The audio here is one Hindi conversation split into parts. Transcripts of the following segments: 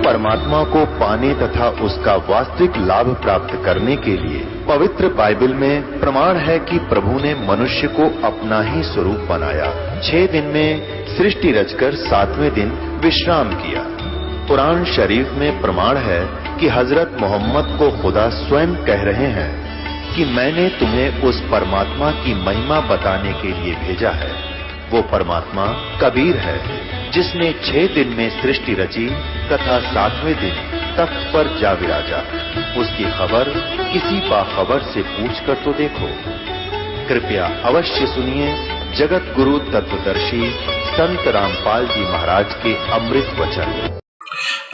परमात्मा को पाने तथा उसका वास्तविक लाभ प्राप्त करने के लिए पवित्र बाइबल में प्रमाण है कि प्रभु ने मनुष्य को अपना ही स्वरूप बनाया। 6 दिन में सृष्टि रचकर 7वें दिन विश्राम किया। कुरान शरीफ में प्रमाण है कि हजरत मोहम्मद को खुदा स्वयं कह रहे हैं कि मैंने तुम्हें उस परमात्मा की महिमा बताने के लिए भेजा है। वो परमात्मा कबीर है जिसने 6 दिन में सृष्टि रची तथा 7वें दिन तख्त पर जा विराजा। उसकी खबर किसी बाखबर से पूछकर तो देखो। कृपया अवश्य सुनिए जगत गुरु तत्वदर्शी संत रामपाल जी महाराज के अमृत वचन।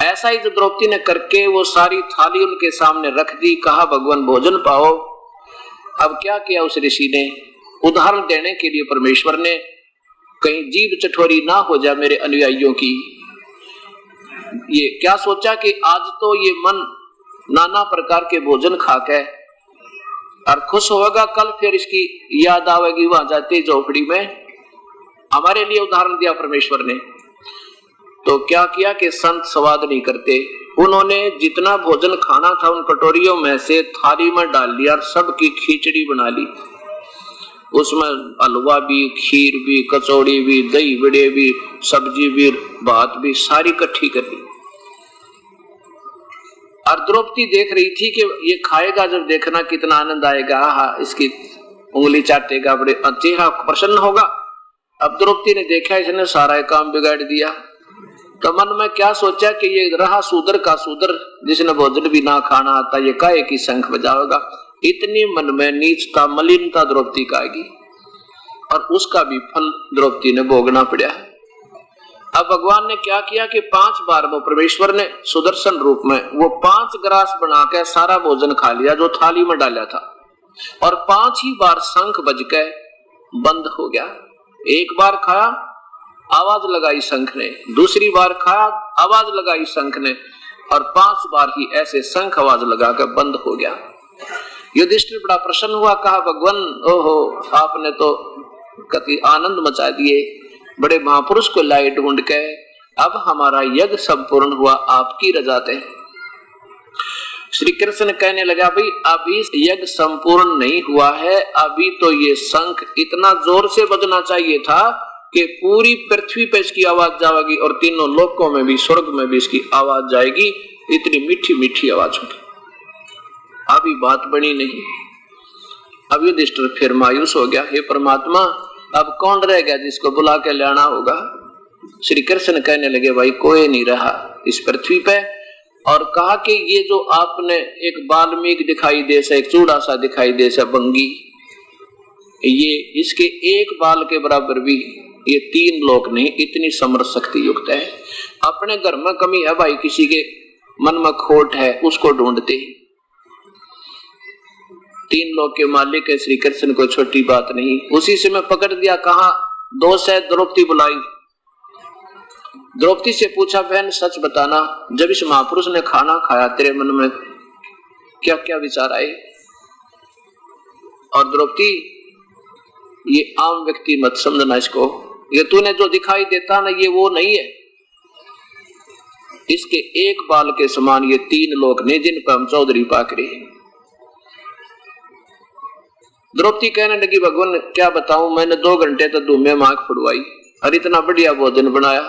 ऐसा ही जो द्रौपदी ने करके वो सारी थाली उनके सामने रख दी, कहा भगवान भोजन पाओ। अब क्या किया उस ऋषि ने? उदाहरण देने के लिए परमेश्वर ने, कहीं जीभ चटोरी ना हो जाए मेरे अनुयायियों की, ये क्या सोचा कि आज तो ये मन नाना प्रकार के भोजन खाके और खुश होगा, कल फिर इसकी याद आवेगी वहां जाते झोपड़ी में। हमारे लिए उदाहरण दिया परमेश्वर ने। तो क्या किया कि संत स्वाद नहीं करते, उन्होंने जितना भोजन खाना था उन कटोरियों में से थाली में डाल लिया और सबकी खिचड़ी बना ली। उसमें हलवा भी, खीर भी, कचौड़ी भी, दही बड़े भी, सब्जी भी, भात भी, सारी इकट्ठी कर ली। और द्रौपदी देख रही थी कि ये खाएगा, जब देखना कितना आनंद आएगा, हाँ इसकी उंगली चाटेगा, बड़े चेहरा प्रसन्न होगा। अब द्रौपदी ने देखा इसने सारा काम बिगाड़ दिया, तो मन में क्या सोचा कि ये रहा सूदर का सूदर, जिसने भोजन भी ना खाना आता, ये काहे की शंख बजाएगा। इतनी मन में नीचता मलिनता द्रौपदी का आएगी और उसका भी फल द्रौपदी ने भोगना पड़ा। अब भगवान ने क्या किया कि 5 बार वो परमेश्वर ने सुदर्शन रूप में वो 5 ग्रास बनाकर सारा भोजन खा लिया जो थाली में डाला था, और 5 ही बार शंख बज के बंद हो गया। एक बार खाया, आवाज लगाई शंख ने, दूसरी बार खाया, आवाज लगाई शंख ने, और 5 बार ही ऐसे शंख आवाज लगाकर बंद हो गया। युधिष्ठिर बड़ा प्रसन्न हुआ, कहा भगवान ओहो आपने तो कति आनंद मचा दिए, बड़े महापुरुष को लाए ढूंढ के, अब हमारा यज्ञ संपूर्ण हुआ आपकी रजा थे। श्री कृष्ण कहने लगा, भाई अभी यज्ञ संपूर्ण नहीं हुआ है, अभी तो ये शंख इतना जोर से बजना चाहिए था कि पूरी पृथ्वी पे इसकी आवाज जाएगी और तीनों लोकों में भी, स्वर्ग में भी इसकी आवाज जाएगी। इतनी मीठी मीठी आवाज होगी, अभी बात बनी नहीं। अब युधिष्ठिर फिर मायूस हो गया, हे परमात्मा अब कौन रह गया जिसको बुला के लाना होगा। श्री कृष्ण कहने लगे, भाई कोई नहीं रहा इस पृथ्वी पे। और कहा कि ये जो आपने एक बाल्मीक दिखाई दे सा, एक चूड़ा सा दिखाई दे सा बंगी, ये इसके एक बाल के बराबर भी ये 3 लोक नहीं, इतनी समर्थ शक्ति युक्त है। अपने घर में कमी है भाई, किसी के मन में खोट है, उसको ढूंढते। 3 लोक के मालिक है श्री कृष्ण को छोटी बात नहीं। उसी से मैं पकड़ दिया, कहा दोष है, द्रौपदी बुलाई। द्रौपदी से पूछा, बहन सच बताना, जब इस महापुरुष ने खाना खाया तेरे मन में क्या क्या विचार आए? और द्रौपदी ये आम व्यक्ति मत समझना इसको, ये तूने जो दिखाई देता ना ये वो नहीं है, इसके एक बाल के समान ये 3 लोक नहीं जिन पर हम चौधरी पाकरे हैं। द्रौपदी कहने लगी, भगवान क्या बताऊं, मैंने 2 घंटे तो धूमे मांग फुड़वाई और इतना बढ़िया भोजन बनाया,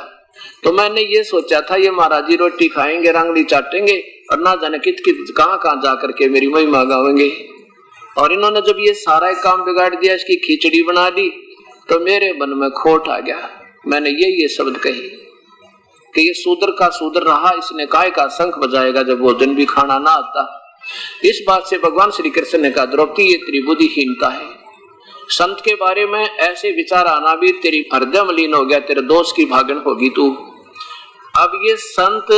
तो मैंने ये सोचा था ये महाराज जी रोटी खाएंगे, रंगली चाटेंगे और ना जाने कित कित कहां जा करके मेरी महिमा गावेंगे। और इन्होंने जब ये सारा काम बिगाड़ दिया, इसकी खिचड़ी बना दी, तो मेरे मन में खोट आ गया। मैंने ये शब्द कही कि ये शूद्र का शूद्र रहा, इसने काय का शंख बजाएगा जब भोजन भी खाना ना आता। इस बात से भगवान श्री कृष्ण ने कहा, द्रौपदी ये त्रिबुद्धिहीनता है, संत के बारे में ऐसे विचार आना भी तेरी हृदय मलिन हो गया, तेरे दोष की भागन होगी तू। अब ये संत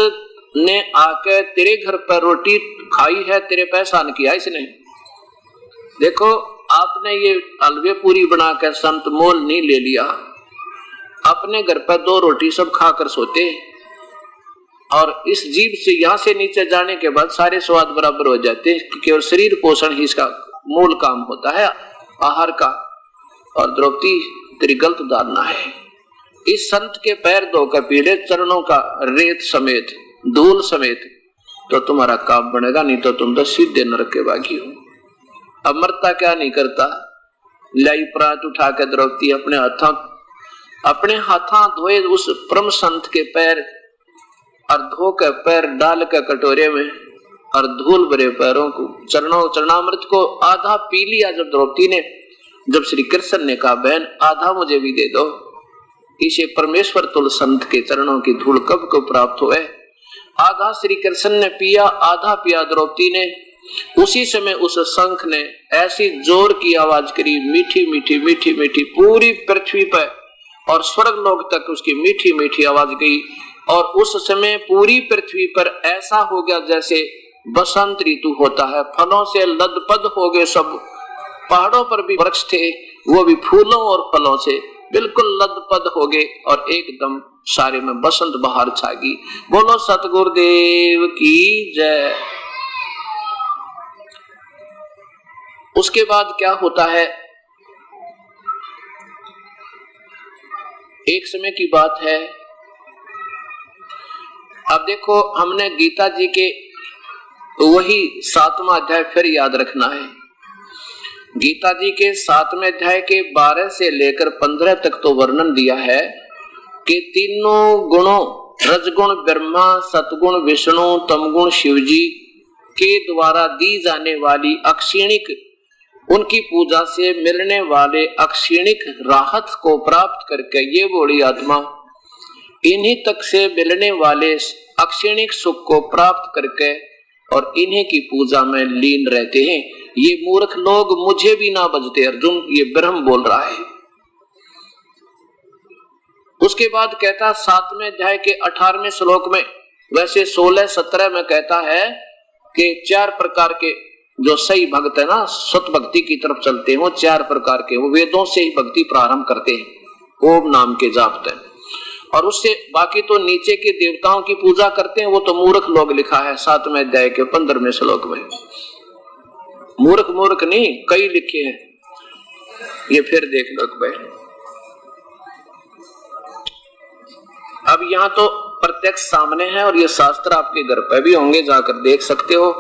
ने आकर तेरे घर पर रोटी खाई है, तेरे पे एहसान किया इसने। देखो आपने ये हलवे पूरी बनाकर संत मोल नहीं ले लिया, अपने घर पर 2 रोटी सब खाकर सोते, और इस जीभ से यहां से नीचे जाने के बाद सारे स्वाद बराबर हो जाते हैं, केवल शरीर पोषण ही इसका मूल काम होता है आहार का। और द्रौपदी तेरी गलत धारणा है, इस संत के पैर धोकर पीले चरणों का रेत समेत धूल समेत, तो तुम्हारा काम बनेगा, नहीं तो तुम तो सीधे नरक के बागी हो। अब मरता क्या नहीं करता, लाई प्रात उठा के द्रौपदी अपने हाथा धोए उस परम संत के पैर और धो के पैर डाल के कटोरे में और धूल भरे पैरों को चरणामृत को आधा पी लिया जब द्रौपदी ने। जब श्री कृष्ण ने कहा बहन आधा मुझे भी दे दो, इसे परमेश्वर तुल संत के चरणों की धूल कब को प्राप्त हुए। आधा श्री कृष्ण ने पिया, आधा पिया द्रौपदी ने। उसी समय उस शंख ने ऐसी जोर की आवाज करी, मीठी मीठी मीठी मीठी, पूरी पृथ्वी पर और स्वर्ग लोक तक उसकी मीठी मीठी आवाज गई। और उस समय पूरी पृथ्वी पर ऐसा हो गया जैसे बसंत ऋतु होता है, फलों से लदपद हो गए सब। पहाड़ों पर भी वृक्ष थे, वो भी फूलों और फलों से बिल्कुल लदपद हो गए और एकदम सारे में बसंत बहार छा गई। बोलो सतगुरुदेव की जय। उसके बाद क्या होता है, एक समय की बात है। अब देखो हमने गीता जी के वही 7वां अध्याय फिर याद रखना है। गीता जी के 7वें अध्याय के 12 से लेकर 15 तक तो वर्णन दिया है कि तीनों गुणों रजगुण ब्रह्मा, सतगुण विष्णु, तमगुण शिवजी के द्वारा दी जाने वाली अक्षीणिक, उनकी पूजा से मिलने वाले अक्षीणिक राहत को प्राप्त करके ये बूढ़ी आत्मा इन्हीं तक से मिलने वाले अक्षीणिक सुख को प्राप्त करके और इन्हीं की पूजा में लीन रहते हैं। ये मूर्ख लोग मुझे भी ना बजते। अर्जुन ये ब्रह्म बोल रहा है। उसके बाद कहता 7वें अध्याय के 18वें श्लोक में, वैसे 16-17 में कहता है कि 4 प्रकार के जो सही भक्त है ना, सत भक्ति की तरफ चलते हैं, वो 4 प्रकार के, वो वेदों से ही भक्ति प्रारंभ करते हैं, ओम नाम के जापते हैं। और उससे बाकी तो नीचे के देवताओं की पूजा करते हैं, वो तो मूर्ख लोग लिखा है 7वें अध्याय के 15वें श्लोक में। मूर्ख मूर्ख नहीं, कई लिखे हैं, ये फिर देख लो भाई। अब यहाँ तो प्रत्यक्ष सामने है और ये शास्त्र आपके घर पे भी होंगे, जाकर देख सकते हो।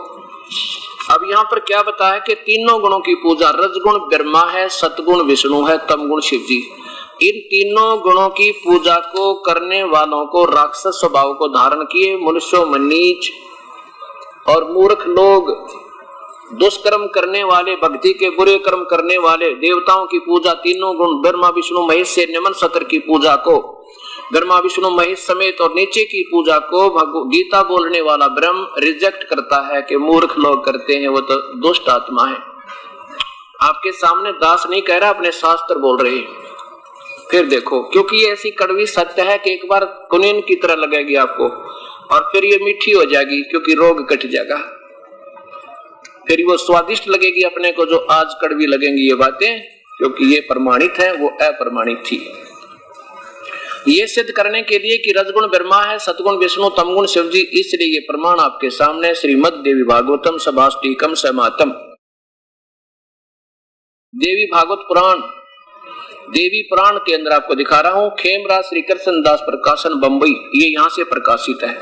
अब यहाँ पर क्या बताया कि तीनों गुणों की पूजा, रजगुण ब्रह्मा है, सतगुण विष्णु है, तमगुण शिव जी। इन तीनों गुणों की पूजा को करने वालों को राक्षस स्वभाव को धारण किए मनुष्यों में नीच और मूर्ख लोग, दुष्कर्म करने वाले, भक्ति के बुरे कर्म करने वाले, देवताओं की पूजा, तीनों गुण ब्रह्मा विष्णु महेश से निमन सतर की पूजा को, ब्रह्मा विष्णु महेश समेत और नीचे की पूजा को गीता बोलने वाला ब्रह्म रिजेक्ट करता है कि मूर्ख लोग करते हैं, वो तो दुष्ट आत्मा है। आपके सामने दास नहीं कह रहा, अपने शास्त्र बोल रहे हैं। फिर देखो, क्योंकि ये ऐसी कड़वी सत्य है कि एक बार कुनीन की तरह लगेगी आपको और फिर ये मीठी हो जाएगी, क्योंकि रोग कट जाएगा। फिर वो स्वादिष्ट लगेगी अपने को, जो आज कड़वी लगेंगी ये बातें, क्योंकि ये प्रमाणित है, वो अप्रमाणित थी। ये सिद्ध करने के लिए कि रजगुण ब्रह्मा है, सतगुण विष्णु, तमगुण शिवजी, इसलिए ये प्रमाण आपके सामने श्रीमद् देवी भागवतम सभाष्टिकम समातम, देवी भागवत पुराण, देवी पुराण के अंदर आपको दिखा रहा हूं। खेमराज श्री कृष्ण दास प्रकाशन बंबई, ये यहां से प्रकाशित है।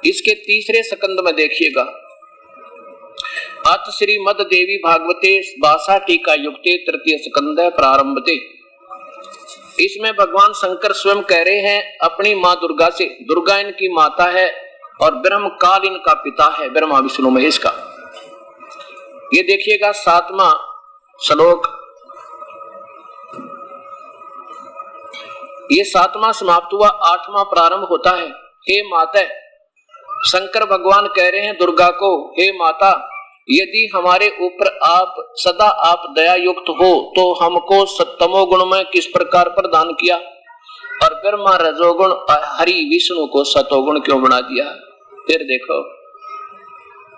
इसके 3रे स्कंद में देखिएगा, अथ श्रीमद् देवी भागवते 62 टीका युक्ते 3य स्कंद प्रारंभते। इसमें भगवान शंकर स्वयं कह रहे हैं अपनी मां दुर्गा से, दुर्गा इनकी माता है और ब्रह्म काल इनका पिता है, ब्रह्मा विष्णु महेश का। ये देखिएगा 7वां श्लोक, ये 7वां समाप्त हुआ, 8वां प्रारंभ होता है। हे माता, शंकर भगवान कह रहे हैं दुर्गा को, हे माता, यदि हमारे ऊपर आप सदा आप दया युक्त हो तो हमको सत्तमो गुण में किस प्रकार प्रदान किया और ब्रह्मा रजोगुण हरि विष्णु को सतोगुण क्यों बना दिया। फिर देखो,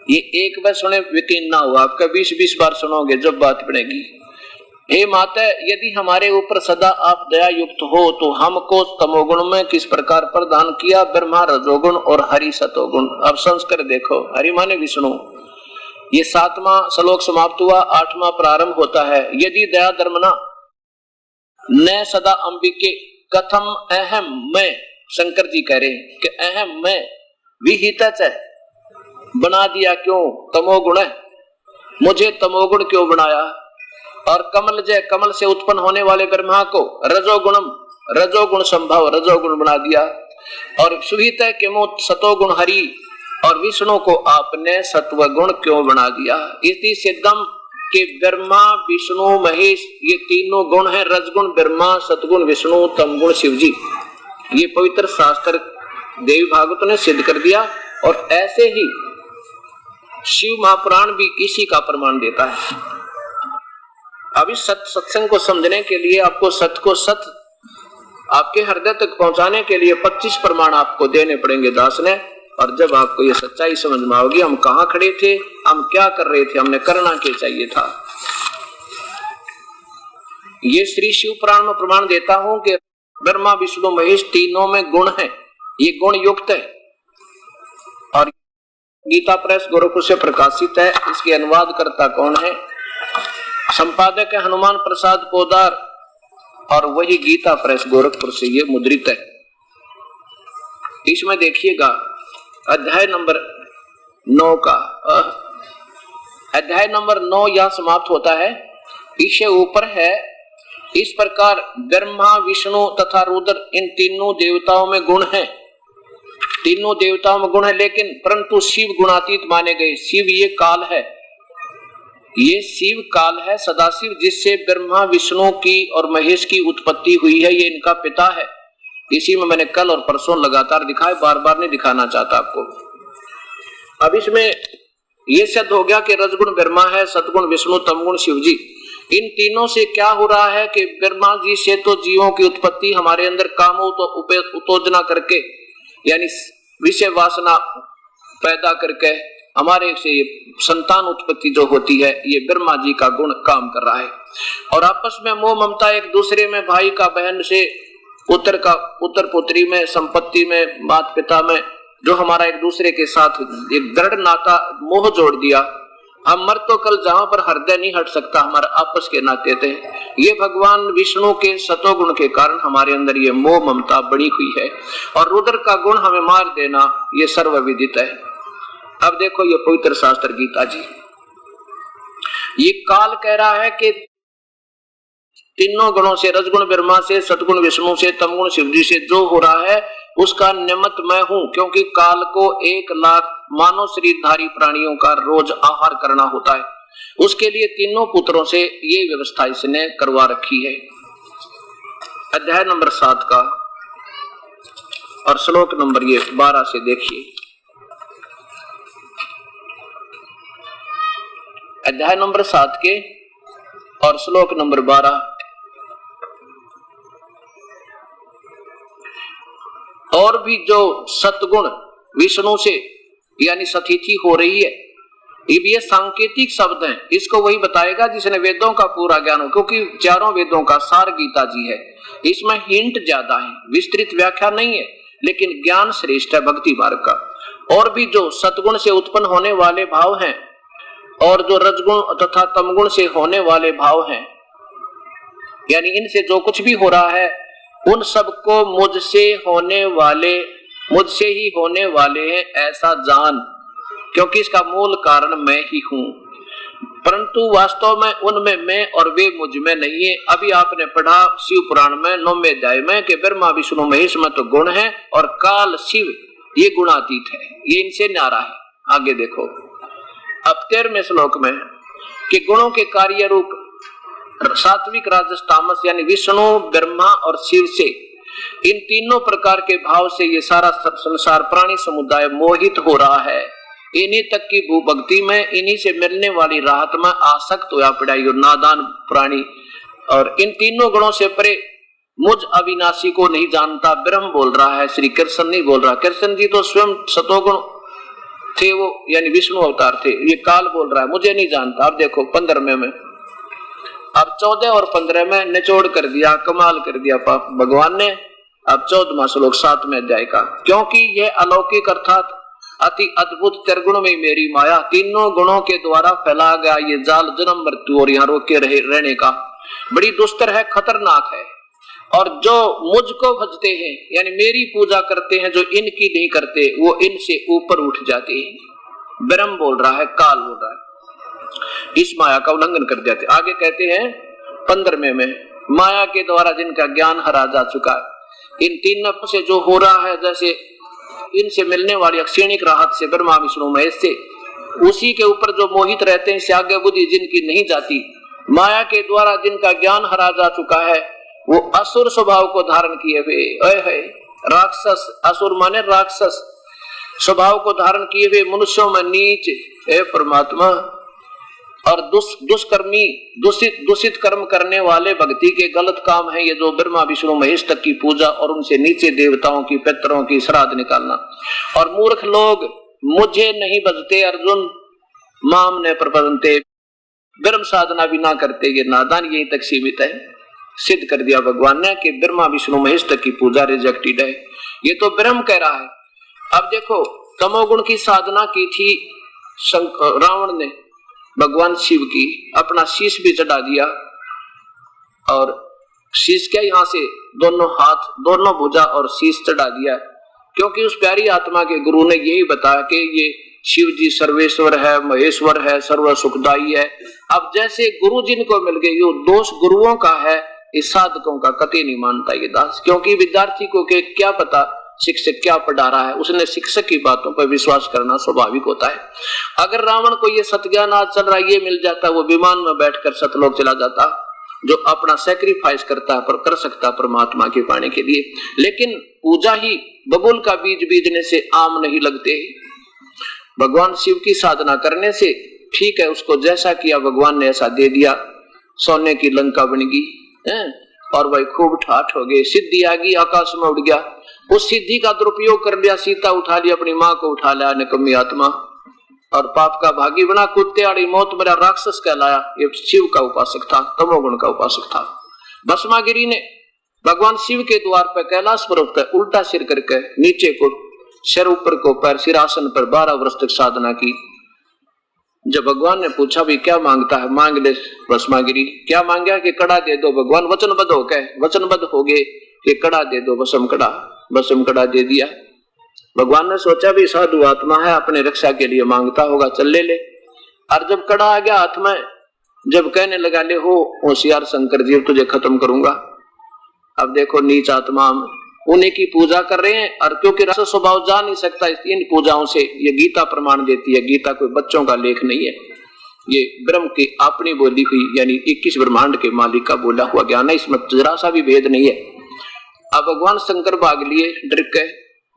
ये एक बार सुने यकीन ना हुआ, आपका 20-20 बार सुनोगे जब बात पड़ेगी। हे माता, यदि हमारे ऊपर सदा आप दया युक्त हो तो हमको तमोगुण में किस प्रकार प्रदान किया, ब्रह्मा रजोगुण और हरि सतोगुण। अब संस्कार देखो, हरि माने विष्णु। ये 7वां श्लोक समाप्त हुआ, 8वां प्रारंभ होता है। यदि दया धर्मना न सदा अंबिके कथम अहम मैं, शंकर जी कह रहे हैं कि अहम मैं विहित बना दिया क्यों? तमोगुण है, मुझे तमोगुण क्यों बनाया? और कमल जय, कमल से उत्पन्न होने वाले ब्रह्मा को रजोगुण संभव रजोगुण बना दिया। और सुहित है कि मुझ सतोगुण हरि, और विष्णु को आपने सत्वगुण क्यों बना दिया? इसी सिद्धम के ब्रह्मा विष्णु महेश ये तीनों गुण है, रजगुण ब्रह्मा, सतगुण विष्णु, तमगुण शिव जी। ये पवित्र शास्त्र देवी भागवत ने सिद्ध कर दिया। और ऐसे ही शिव महापुराण भी इसी का प्रमाण देता है। अभी सत्संग को समझने के लिए आपको सत्य को सत्य आपके हृदय तक पहुंचाने के लिए 25 प्रमाण आपको देने पड़ेंगे दास ने। और जब आपको ये सच्चाई समझ में आओगी, हम कहाँ खड़े थे, हम क्या कर रहे थे, हमने करना क्या चाहिए था। ये श्री शिव पुराण में प्रमाण देता हूं कि ब्रह्मा विष्णु महेश तीनों में गुण है, ये गुण युक्त है। और गीता प्रेस गोरखपुर से प्रकाशित है। इसके अनुवाद करता कौन है? संपादक है हनुमान प्रसाद पोदार, और वही गीता प्रेस गोरखपुर से ये मुद्रित है। इसमें देखिएगा अध्याय नंबर 9 का अध्याय नंबर 9 यह समाप्त होता है। इससे ऊपर है, इस प्रकार ब्रह्मा विष्णु तथा रुद्र इन तीनों देवताओं में गुण है, तीनों देवताओं में गुण है, लेकिन परंतु शिव गुणातीत माने गए। शिव ये काल है, ये शिव काल है, सदाशिव जिससे ब्रह्मा विष्णु की और महेश की उत्पत्ति हुई है, ये इनका पिता है। इसी में मैंने कल और परसों लगातार दिखाया, बार बार नहीं दिखाना चाहता आपको। अब इसमें ये सिद्ध हो गया कि रजगुण ब्रह्मा है, सतगुण विष्णु, तमगुण शिव जी। इन तीनों से क्या हो रहा है कि ब्रह्मा जी से तो जीवों की उत्पत्ति हमारे अंदर कामों तो उत्तेजना करके, यानी विषय वासना पैदा करके हमारे से संतान उत्पत्ति जो होती है, ये ब्रह्मा जी का गुण काम कर रहा है। और आपस में मोह ममता, एक दूसरे में भाई का बहन से, पुत्र पुत्री में, संपत्ति में, माता पिता में, जो हमारा एक दूसरे के साथ एक दृढ़ नाता मोह जोड़ दिया। हम मर तो कल जहां पर हृदय नहीं हट सकता, हमारे आपस के नाते थे। ये भगवान विष्णु के सतोगुण के कारण हमारे अंदर ये मोह ममता बनी हुई है। और रुद्र का गुण हमें मार देना ये सर्वविदित है। अब देखो ये पवित्र शास्त्र गीता जी, ये काल कह रहा है कि तीनों गुणों से, रजगुण ब्रह्मा से, सतगुण विष्णु से, तमगुण शिव जी से जो हो रहा है उसका निमित्त मैं हूं। क्योंकि काल को 1 लाख मानव शरीरधारी प्राणियों का रोज आहार करना होता है, उसके लिए तीनों पुत्रों से ये व्यवस्था इसने करवा रखी है। अध्याय नंबर 7 का और श्लोक नंबर ये 12 से देखिए। अध्याय नंबर 7 के और श्लोक नंबर 12। और भी जो सतगुण विष्णु से यानी सतिथि हो रही है, ये सांकेतिक शब्द हैं, इसको वही बताएगा जिसने वेदों का पूरा ज्ञान हो। क्योंकि चारों वेदों का सार गीता जी है, इसमें हिंट ज्यादा है, विस्तृत व्याख्या नहीं है, लेकिन ज्ञान श्रेष्ठ है भक्ति मार्ग का। और भी जो सतगुण से उत्पन्न होने वाले भाव हैं, और जो रजगुण तथा तमगुण से होने वाले भाव हैं, यानी इनसे जो कुछ भी हो रहा है उन सबको मुझसे ही होने वाले हैं ऐसा जान, क्योंकि इसका मूल कारण मैं ही हूं। परंतु वास्तव में उनमें मैं और वे मुझ में नहीं है। अभी आपने पढ़ा शिव पुराण में 9वें अध्याय में कि ब्रह्मा विष्णु महेश में तो गुण है और काल शिव ये गुणातीत है, ये इनसे न्यारा है। आगे देखो अब 13वें श्लोक में कि गुणों के कार्य रूप सात्विक राजस तामस यानी विष्णु ब्रह्मा और शिव से, इन तीनों प्रकार के भाव से ये सारा संसार प्राणी समुदाय मोहित हो रहा है। इन्हीं तक की भू भक्ति में, इन्हीं से मिलने वाली राहत में आसक्त होया पड़ा ये नादान प्राणी। और इन तीनों गुणों से परे मुझ अविनाशी को नहीं जानता ब्रह्म बोल रहा है, श्री कृष्ण नहीं बोल रहा। कृष्ण जी तो स्वयं सतोगुण थे, वो यानी विष्णु अवतार थे। ये काल बोल रहा है मुझे नहीं जानता। अब देखो 15वें में, अब 14 और 15 में निचोड़ कर दिया, कमाल कर दिया भगवान ने। अब 14वां श्लोक 7वें अध्याय का, क्योंकि यह अलौकिक अर्थात अति अद्भुत त्रिगुण में मेरी माया, तीनों गुणों के द्वारा फैला गया ये जाल जन्म मृत्यु और यहाँ रोके रहने का बड़ी दुस्तर है, खतरनाक है। और जो मुझको भजते हैं यानी मेरी पूजा करते हैं, जो इनकी नहीं करते, वो इनसे ऊपर उठ जाते हैं। ब्रह्म बोल रहा है, काल बोल रहा है, इस माया का उल्लंघन कर जाते। आगे कहते हैं 15वें में, माया के द्वारा जिनका ज्ञान हरा जा चुका है, इन तीन से जो हो रहा है, जैसे इनसे मिलने वाली क्षणिक राहत से, ब्रह्मा विष्णु महेश से, उसी के ऊपर जो मोहित रहते हैं, इससे आगे बुद्धि जिनकी नहीं जाती, माया के द्वारा जिनका ज्ञान हरा जा चुका है, वो असुर स्वभाव को धारण किए हुए, राक्षस, असुर माने राक्षस स्वभाव को धारण किए हुए मनुष्यों में नीच, हे परमात्मा, और दुष्कर्मी, दूषित कर्म करने वाले भक्ति के गलत काम है ये, जो ब्रह्मा विष्णु महेश तक की पूजा और उनसे नीचे देवताओं की, पितरों की श्राद्ध निकालना। और मूर्ख लोग मुझे नहीं भजते अर्जुन, माम ने प्रपंते, ब्रह्म साधना भी ना करते, ये नादान यहीं तक सीमित है। सिद्ध कर दिया भगवान ने कि ब्रह्मा विष्णु महेश तक की पूजा रिजेक्टेड है। ये तो ब्रह्म कह रहा है। अब देखो, तमोगुण की साधना की थी रावण ने भगवान शिव की, अपना शीश भी चढ़ा दिया, और शीश क्या, यहाँ से दोनों हाथ, दोनों भुजा और शीश चढ़ा दिया, क्योंकि उस प्यारी आत्मा के गुरु ने यही बताया कि ये शिव जी सर्वेश्वर है, महेश्वर है, सर्व सुखदाई है। अब जैसे गुरु जिनको मिल गए, यो दोष गुरुओं का है, इस साधकों का कतई नहीं मानता ये दास, क्योंकि विद्यार्थी को के क्या पता शिक्षक क्या पढ़ा रहा है, उसने शिक्षक की बातों पर विश्वास करना स्वाभाविक होता है। अगर रावण को ये सत्ज्ञान आज चल रहा है, ये मिल जाता, वो विमान में बैठकर सतलोक चला जाता, जो अपना सैक्रिफाइस करता है, कर सकता परमात्मा के पाने के लिए। लेकिन पूजा ही बबूल का बीज बीजने से आम नहीं लगते। भगवान शिव की साधना करने से ठीक है, उसको जैसा किया भगवान ने ऐसा दे दिया, सोने की लंका बन गई, और भाई खूब ठाठ हो गए, सिद्धि आ गई, आकाश में उड़ गया। उस सिद्धि का दुरुपयोग कर लिया, सीता उठा लिया, अपनी माँ को उठा लिया, निकम्मी आत्मा, और पाप का भागी बना, कुत्ते आड़ी मौत मरा, राक्षस कहलाया। ये शिव का उपासक था, तमोगुण का उपासक था। भस्मागिरी ने भगवान शिव के द्वार पर कैलाश पर्वत पर उल्टा सिर करके, नीचे को सिर, ऊपर को पैर, सिरासन पर 12 वर्ष तक साधना की। जब भगवान ने पूछा भी क्या मांगता है, मांग ले भस्मागिरी। क्या मांगा कि कड़ा दे दो। भगवान वचनबद्ध हो गए, वचनबद्ध हो गए कि कड़ा दे दो, भस्म कड़ा दे दिया। भगवान ने सोचा भी साधु आत्मा है, अपने रक्षा के लिए मांगता होगा, चल ले ले। और जब कड़ा आ गया हाथ में, जब कहने लगा ले हो होशियार शंकर जी, तुझे खत्म करूंगा। अब देखो नीच आत्मा उन्हीं की पूजा कर रहे हैं, और क्योंकि रस स्वभाव जा नहीं सकता इन पूजाओं से, ये गीता प्रमाण देती है। गीता कोई बच्चों का लेख नहीं है, ये ब्रह्म की अपनी बोली हुई, यानी 21 ब्रह्मांड के मालिक का बोला हुआ ज्ञान है, इसमें जरा सा भी भेद नहीं है। अब भगवान शंकर भाग लिए डर के,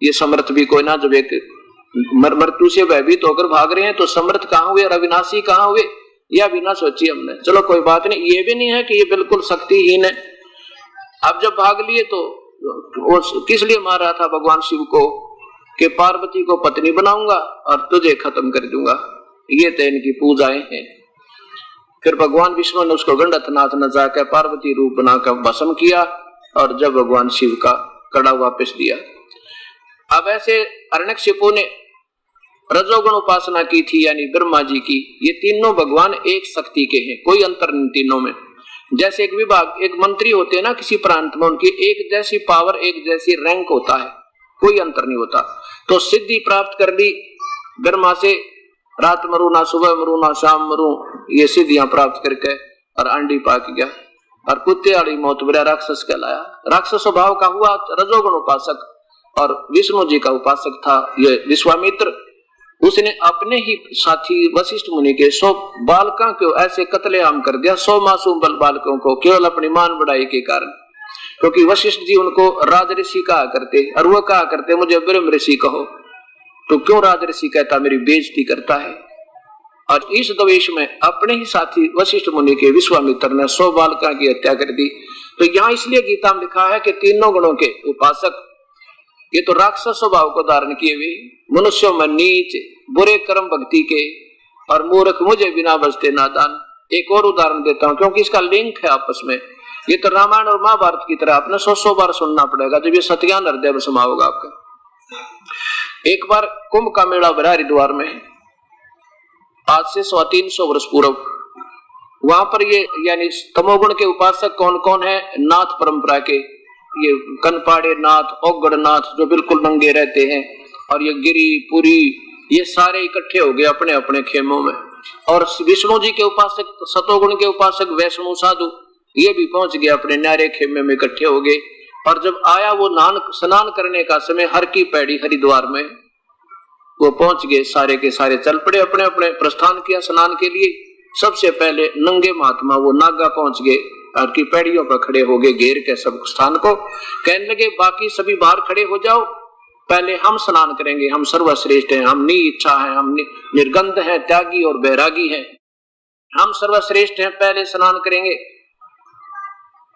ये समर्थ भी कोई ना, जब एक मृत्यु से भयभीत होकर भाग रहे हैं, तो समर्थ कहाँ हुए और अविनाशी कहाँ हुए, यह भी ना सोची हमने। चलो कोई बात नहीं, ये भी नहीं है कि ये बिल्कुल शक्तिहीन है। अब जब भाग लिए तो वो किस लिए मार रहा था भगवान शिव को, कि पार्वती को पत्नी बनाऊंगा और तुझे खत्म कर दूंगा, ये तो इनकी पूजाएं हैं। फिर भगवान विष्णु ने उसको गंडथनाथ न जाकर पार्वती रूप बनाकर भस्म किया, और जब भगवान शिव का कड़ा वापस दिया। अब ऐसे हिरण्यकशिपु ने रजोगुण उपासना की थी, यानी ब्रह्मा जी की। ये तीनों भगवान एक शक्ति के हैं, कोई अंतर नहीं तीनों में। जैसे एक विभाग, एक मंत्री होते हैं ना किसी प्रांत में, उनकी एक जैसी पावर, एक जैसी रैंक होता है, कोई अंतर नहीं होता। तो सिद्धि प्राप्त कर ली ब्रह्मा से, रात मरू ना सुबह मरू ना शाम मरू, ये सिद्धियां प्राप्त करके, और अंडी पाक गया, और कुत्ते आड़ी मौत बुरा राक्षस कहलाया। राक्षस स्वभाव का हुआ रजोगुण उपासक, और विष्णु जी का उपासक था ये विश्वामित्र। उसने अपने ही साथी वशिष्ठ मुनि के 100 बालकों को ऐसे कत्लेआम कर दिया, 100 मासूम बालकों को, केवल अपनी मान बढ़ाई के कारण। क्योंकि वशिष्ठ जी उनको राज ऋषि कहा करते, और वो कहा करते मुझे ब्रह्म ऋषि कहो, तो क्यों राज ऋषि कहता, मेरी बेइज्जती करता है। और इस द्वेष में अपने ही साथी वशिष्ठ मुनि के विश्वामित्र ने 100 बालकों की हत्या कर दी। तो यहाँ इसलिए गीता में लिखा है कि तीनों गुणों के उपासक, ये तो राक्षस स्वभाव को धारण किए हुए, मनुष्यों में नीच, बुरे कर्म भक्ति के, और मूर्ख मुझे बिना बजते नादान। एक और उदाहरण देता हूं, क्योंकि इसका लिंक है आपस में। ये तो रामायण और महाभारत की तरह आपने 100 बार सुनना पड़ेगा, जब ये सत्यज्ञान हृदय में समा होगा आपका। एक बार कुंभ का मेला भरा हरिद्वार में, आज से 350 वर्ष पूर्व। वहां पर ये यानी तमोगुण के उपासक कौन कौन है, नाथ परंपरा के, ये कनपाड़े नाथ, ओगड़ नाथ जो बिल्कुल नंगे रहते हैं, और ये गिरी पुरी, ये सारे इकट्ठे हो गए अपने अपने खेमों में। और विष्णु जी के उपासक, सतोगुण के उपासक वैष्णव साधु, ये भी पहुंच गए अपने न्यारे खेमे में इकट्ठे हो गए। और जब आया वो स्नान करने का समय, हर की पैड़ी हरिद्वार में, वो पहुंच गए, सारे के सारे चल पड़े, अपने अपने प्रस्थान किया स्नान के लिए। सबसे पहले नंगे महात्मा वो नागा पहुंच गए, हर की पैड़ियों पर खड़े हो गए घेर के सब स्थान को। कहने लगे बाकी सभी बाहर खड़े हो जाओ, पहले हम स्नान करेंगे, हम सर्वश्रेष्ठ हैं, हम इच्छा है, हम निर्गंध हैं, त्यागी और बैरागी हैं, हम सर्वश्रेष्ठ हैं, पहले स्नान करेंगे।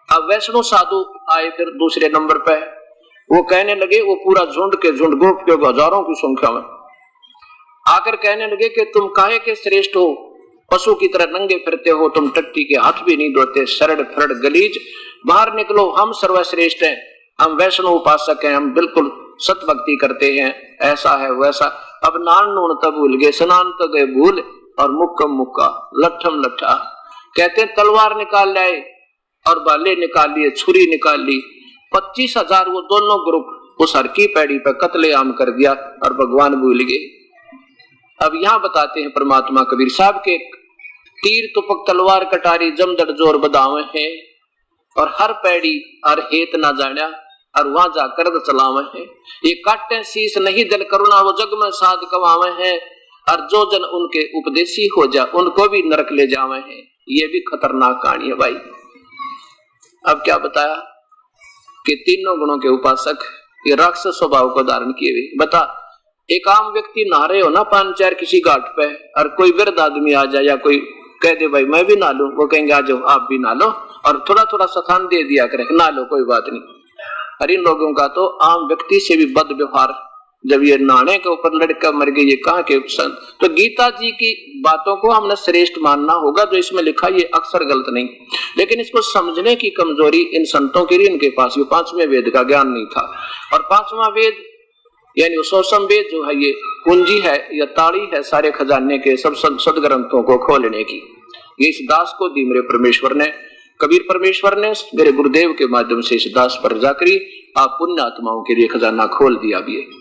अब वैष्णव साधु आए फिर दूसरे नंबर पे, वो कहने लगे, वो पूरा झुंड के झुंड ग्रुप के हजारों की संख्या में आकर कहने लगे कि तुम काहे के श्रेष्ठ हो, पशु की तरह नंगे फिरते हो, तुम टट्टी के हाथ भी नहीं धोते, सरड़ फरड़ गलीज, बाहर निकलो, हम सर्वश्रेष्ठ हैं, हम वैष्णव उपासक हैं, हम बिल्कुल सत भक्ति करते हैं, ऐसा है वैसा। अब नान नून तब भूल गए, स्नान तो गए भूल, और मुक्कम मुक्का लट्ठम लट्ठा। कहते हैं तलवार निकाल लाए और बाले निकाल लिए, छुरी निकाल ली, 25,000 वो दोनों ग्रुप उस हर की पैड़ी पर कत्लेआम कर दिया और भगवान भूल गए। अब यहाँ बताते हैं परमात्मा कबीर साहब के, तीर तुपक तलवार कटारी जमदड़ जोर बदावे हैं, और हर पैड़ी और हेत ना जाना, और वहां जाकर चलावे हैं। ये काटे शीश नहीं दिल करुणा, वो जग में साध कमावे हैं, और जो जन उनके उपदेशी हो जा उनको भी नरक ले जावे हैं। ये भी खतरनाक कहानी है भाई। अब क्या बताया कि तीनों गुणों के उपासक ये राक्षस स्वभाव को धारण किए हुए। बता, एक आम व्यक्ति नहा रहे हो ना पांचार किसी घाट पे, और कोई वृद्ध आदमी आ जाए या कोई कह दे भाई मैं भी नहा लूं, वो कहेंगे आ जाओ आप भी नहा लो, और थोड़ा थोड़ा स्थान दे दिया करे, नहा लो कोई बात नहीं। और इन लोगों का तो आम व्यक्ति से भी बद व्यवहार। जब ये नहाने के ऊपर लड़का मर गई, ये कहाँ के संत। तो गीता जी की बातों को हमने श्रेष्ठ मानना होगा, जो इसमें लिखा ये अक्सर गलत नहीं, लेकिन इसको समझने की कमजोरी इन संतों की, इनके पास ये 5वें वेद का ज्ञान नहीं था। और 5वां वेद यानी सोसम वेद जो है, ये कुंजी है या ताड़ी है सारे खजाने के सब सदग्रंथों को खोलने की। ये इस दास को दी मेरे परमेश्वर ने, कबीर परमेश्वर ने मेरे गुरुदेव के माध्यम से इस दास पर जाकरी आप पुण्य आत्माओं के लिए खजाना खोल दिया भी है।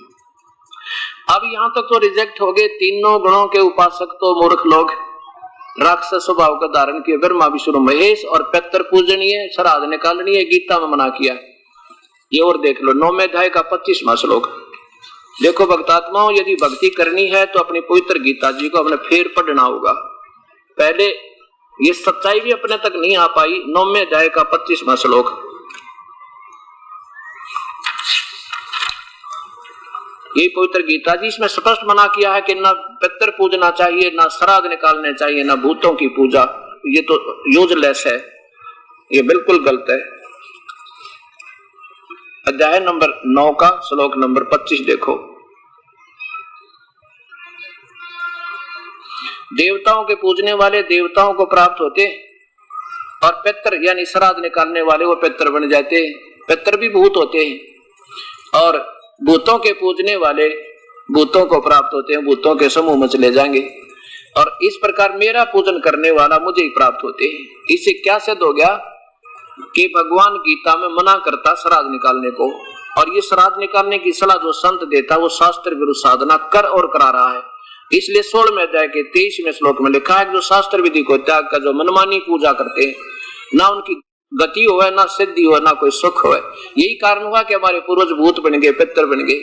अब यहाँ तक तो रिजेक्ट हो गए तीनों गुणों के उपासक, तो मूर्ख लोग राक्षस स्वभाव का धारण किए, ब्रह्मा विष्णु महेश, और पितर पूजनीय, श्राद्ध निकालनी है, गीता में मना किया। ये और देख लो 9वें अध्याय का 25वां श्लोक। देखो भक्तात्माओं, यदि भक्ति करनी है तो अपनी पवित्र गीता जी को अपने फेर पढ़ना होगा। पहले ये सच्चाई भी अपने तक नहीं आ पाई। 9वें अध्याय का 25वां श्लोक, यही पवित्र गीता जी, इसमें स्पष्ट मना किया है कि ना पितर पूजना चाहिए, ना श्राद्ध निकालने चाहिए, ना भूतों की पूजा। ये तो यूजलेस है, ये बिल्कुल गलत है। अध्याय नंबर 9 का श्लोक नंबर 25 देखो। देवताओं के पूजने वाले देवताओं को प्राप्त होते, और पितर यानी श्राद्ध निकालने वाले वो पितर बन जाते। पितर भी भूत होते हैं, और भूतों के पूजने वाले भूतों को प्राप्त होते हैं, भूतों के समूह में चले जाएंगे। और इस प्रकार मेरा पूजन करने वाला मुझे ही प्राप्त होते हैं। इससे क्या सिद्ध हो गया कि भगवान गीता में मना करता श्राद्ध निकालने को, और ये श्राद्ध निकालने की सलाह जो संत देता वो शास्त्र विरुद्ध साधना कर और करा रहा है। इसलिए 16वें अध्याय के 23वें श्लोक में लिखा है, जो शास्त्र विधि को त्याग कर जो मनमानी पूजा करते हैं, ना उनकी गति हो, ना सिद्धि हो, ना कोई सुख हो। यही कारण हुआ कि हमारे पूर्वज भूत बन गए, पितर बन गए,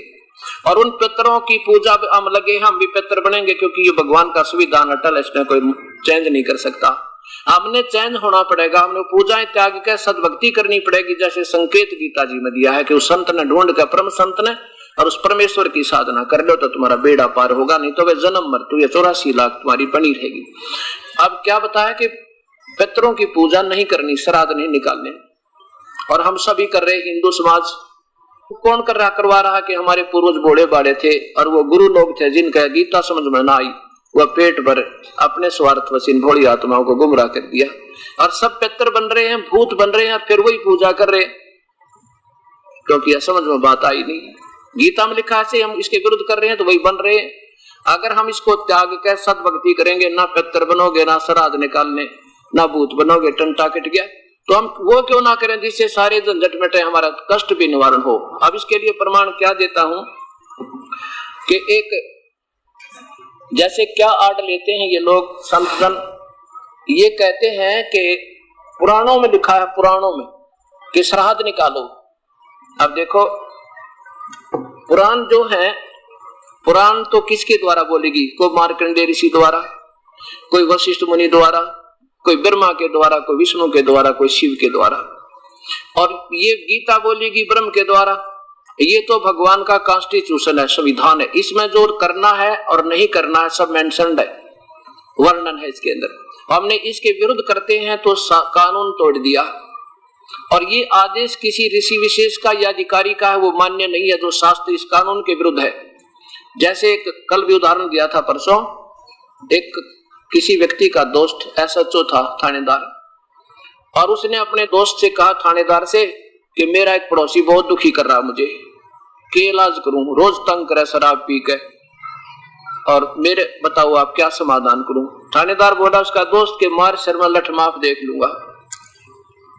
और उन पितरों की पूजा हम लगे, हम भी पितर बनेंगे, क्योंकि ये भगवान का संविधान अटल है, इसमें कोई चेंज नहीं कर सकता। हमने चेंज होना पड़ेगा, हमने पूजाएं त्याग के सद्भक्ति करनी पड़ेगी, जैसे संकेत गीता जी में दिया है कि उस संत ने ढूंढ कर, परम संत ने, और उस परमेश्वर की साधना कर लो तो तुम्हारा बेड़ा पार होगा, नहीं तो वे जन्म मृत्यु या 84 लाख तुम्हारी बनी रहेगी। अब क्या बताया कि पितरों की पूजा नहीं करनी, श्राद्ध नहीं निकालने, और हम सभी कर रहे। हिंदू समाज कौन करवा रहा कि हमारे पूर्वज बूढ़े बाड़े थे, और वो गुरु लोग थे जिनका गीता समझ में ना आई, वह पेट भर अपने स्वार्थ वसीन भोली आत्माओं को गुमराह कर दिया, और सब पितर बन रहे हैं, भूत बन रहे हैं, फिर वही पूजा कर रहे हैं, क्योंकि यह समझ में बात आई नहीं। गीता में लिखा है हम इसके विरुद्ध कर रहे हैं तो वही बन रहे हैं। अगर हम इसको त्याग कर सद्भक्ति करेंगे, ना पितर बनोगे, ना श्राद्ध निकालने, ना भूत बनोगे, टंटा कट गया। तो हम वो क्यों ना करें जिससे सारे झंझट मिटे, हमारा कष्ट भी निवारण हो। अब इसके लिए प्रमाण क्या देता हूं कि एक जैसे क्या आड़ लेते हैं ये लोग संतजन, ये कहते हैं कि पुराणों में लिखा है, पुराणों में कि श्राद्ध निकालो। अब देखो पुराण जो है, पुराण तो किसके द्वारा बोलेगी? कोई मार्कंडेय ऋषि द्वारा, कोई वशिष्ठ मुनि द्वारा, कोई ब्रह्मा के द्वारा, कोई विष्णु के द्वारा, कोई शिव के द्वारा, और ये गीता बोलेगी ब्रह्म के द्वारा। ये तो भगवान का कॉन्स्टिट्यूशन है, संविधान है, इसमें जो करना है और नहीं करना है सब मेंशन्ड है, वर्णन है इसके अंदर। हमने इसके विरुद्ध करते हैं तो कानून तोड़ दिया, और ये आदेश किसी ऋषि विशेष का या अधिकारी का है वो मान्य नहीं है, जो शास्त्र इस कानून के विरुद्ध है। जैसे एक कल भी उदाहरण दिया था परसों, एक किसी व्यक्ति का दोस्त एसएचओ था, थानेदार, और उसने अपने दोस्त से कहा, थानेदार से, कि मेरा एक पड़ोसी बहुत दुखी कर रहा, मुझे क्या इलाज करूं, रोज तंग करे शराब पी के, और मेरे बताओ आप क्या समाधान करूं। थानेदार बोला उसका दोस्त के मार शर्मा लठ माफ देख लूंगा।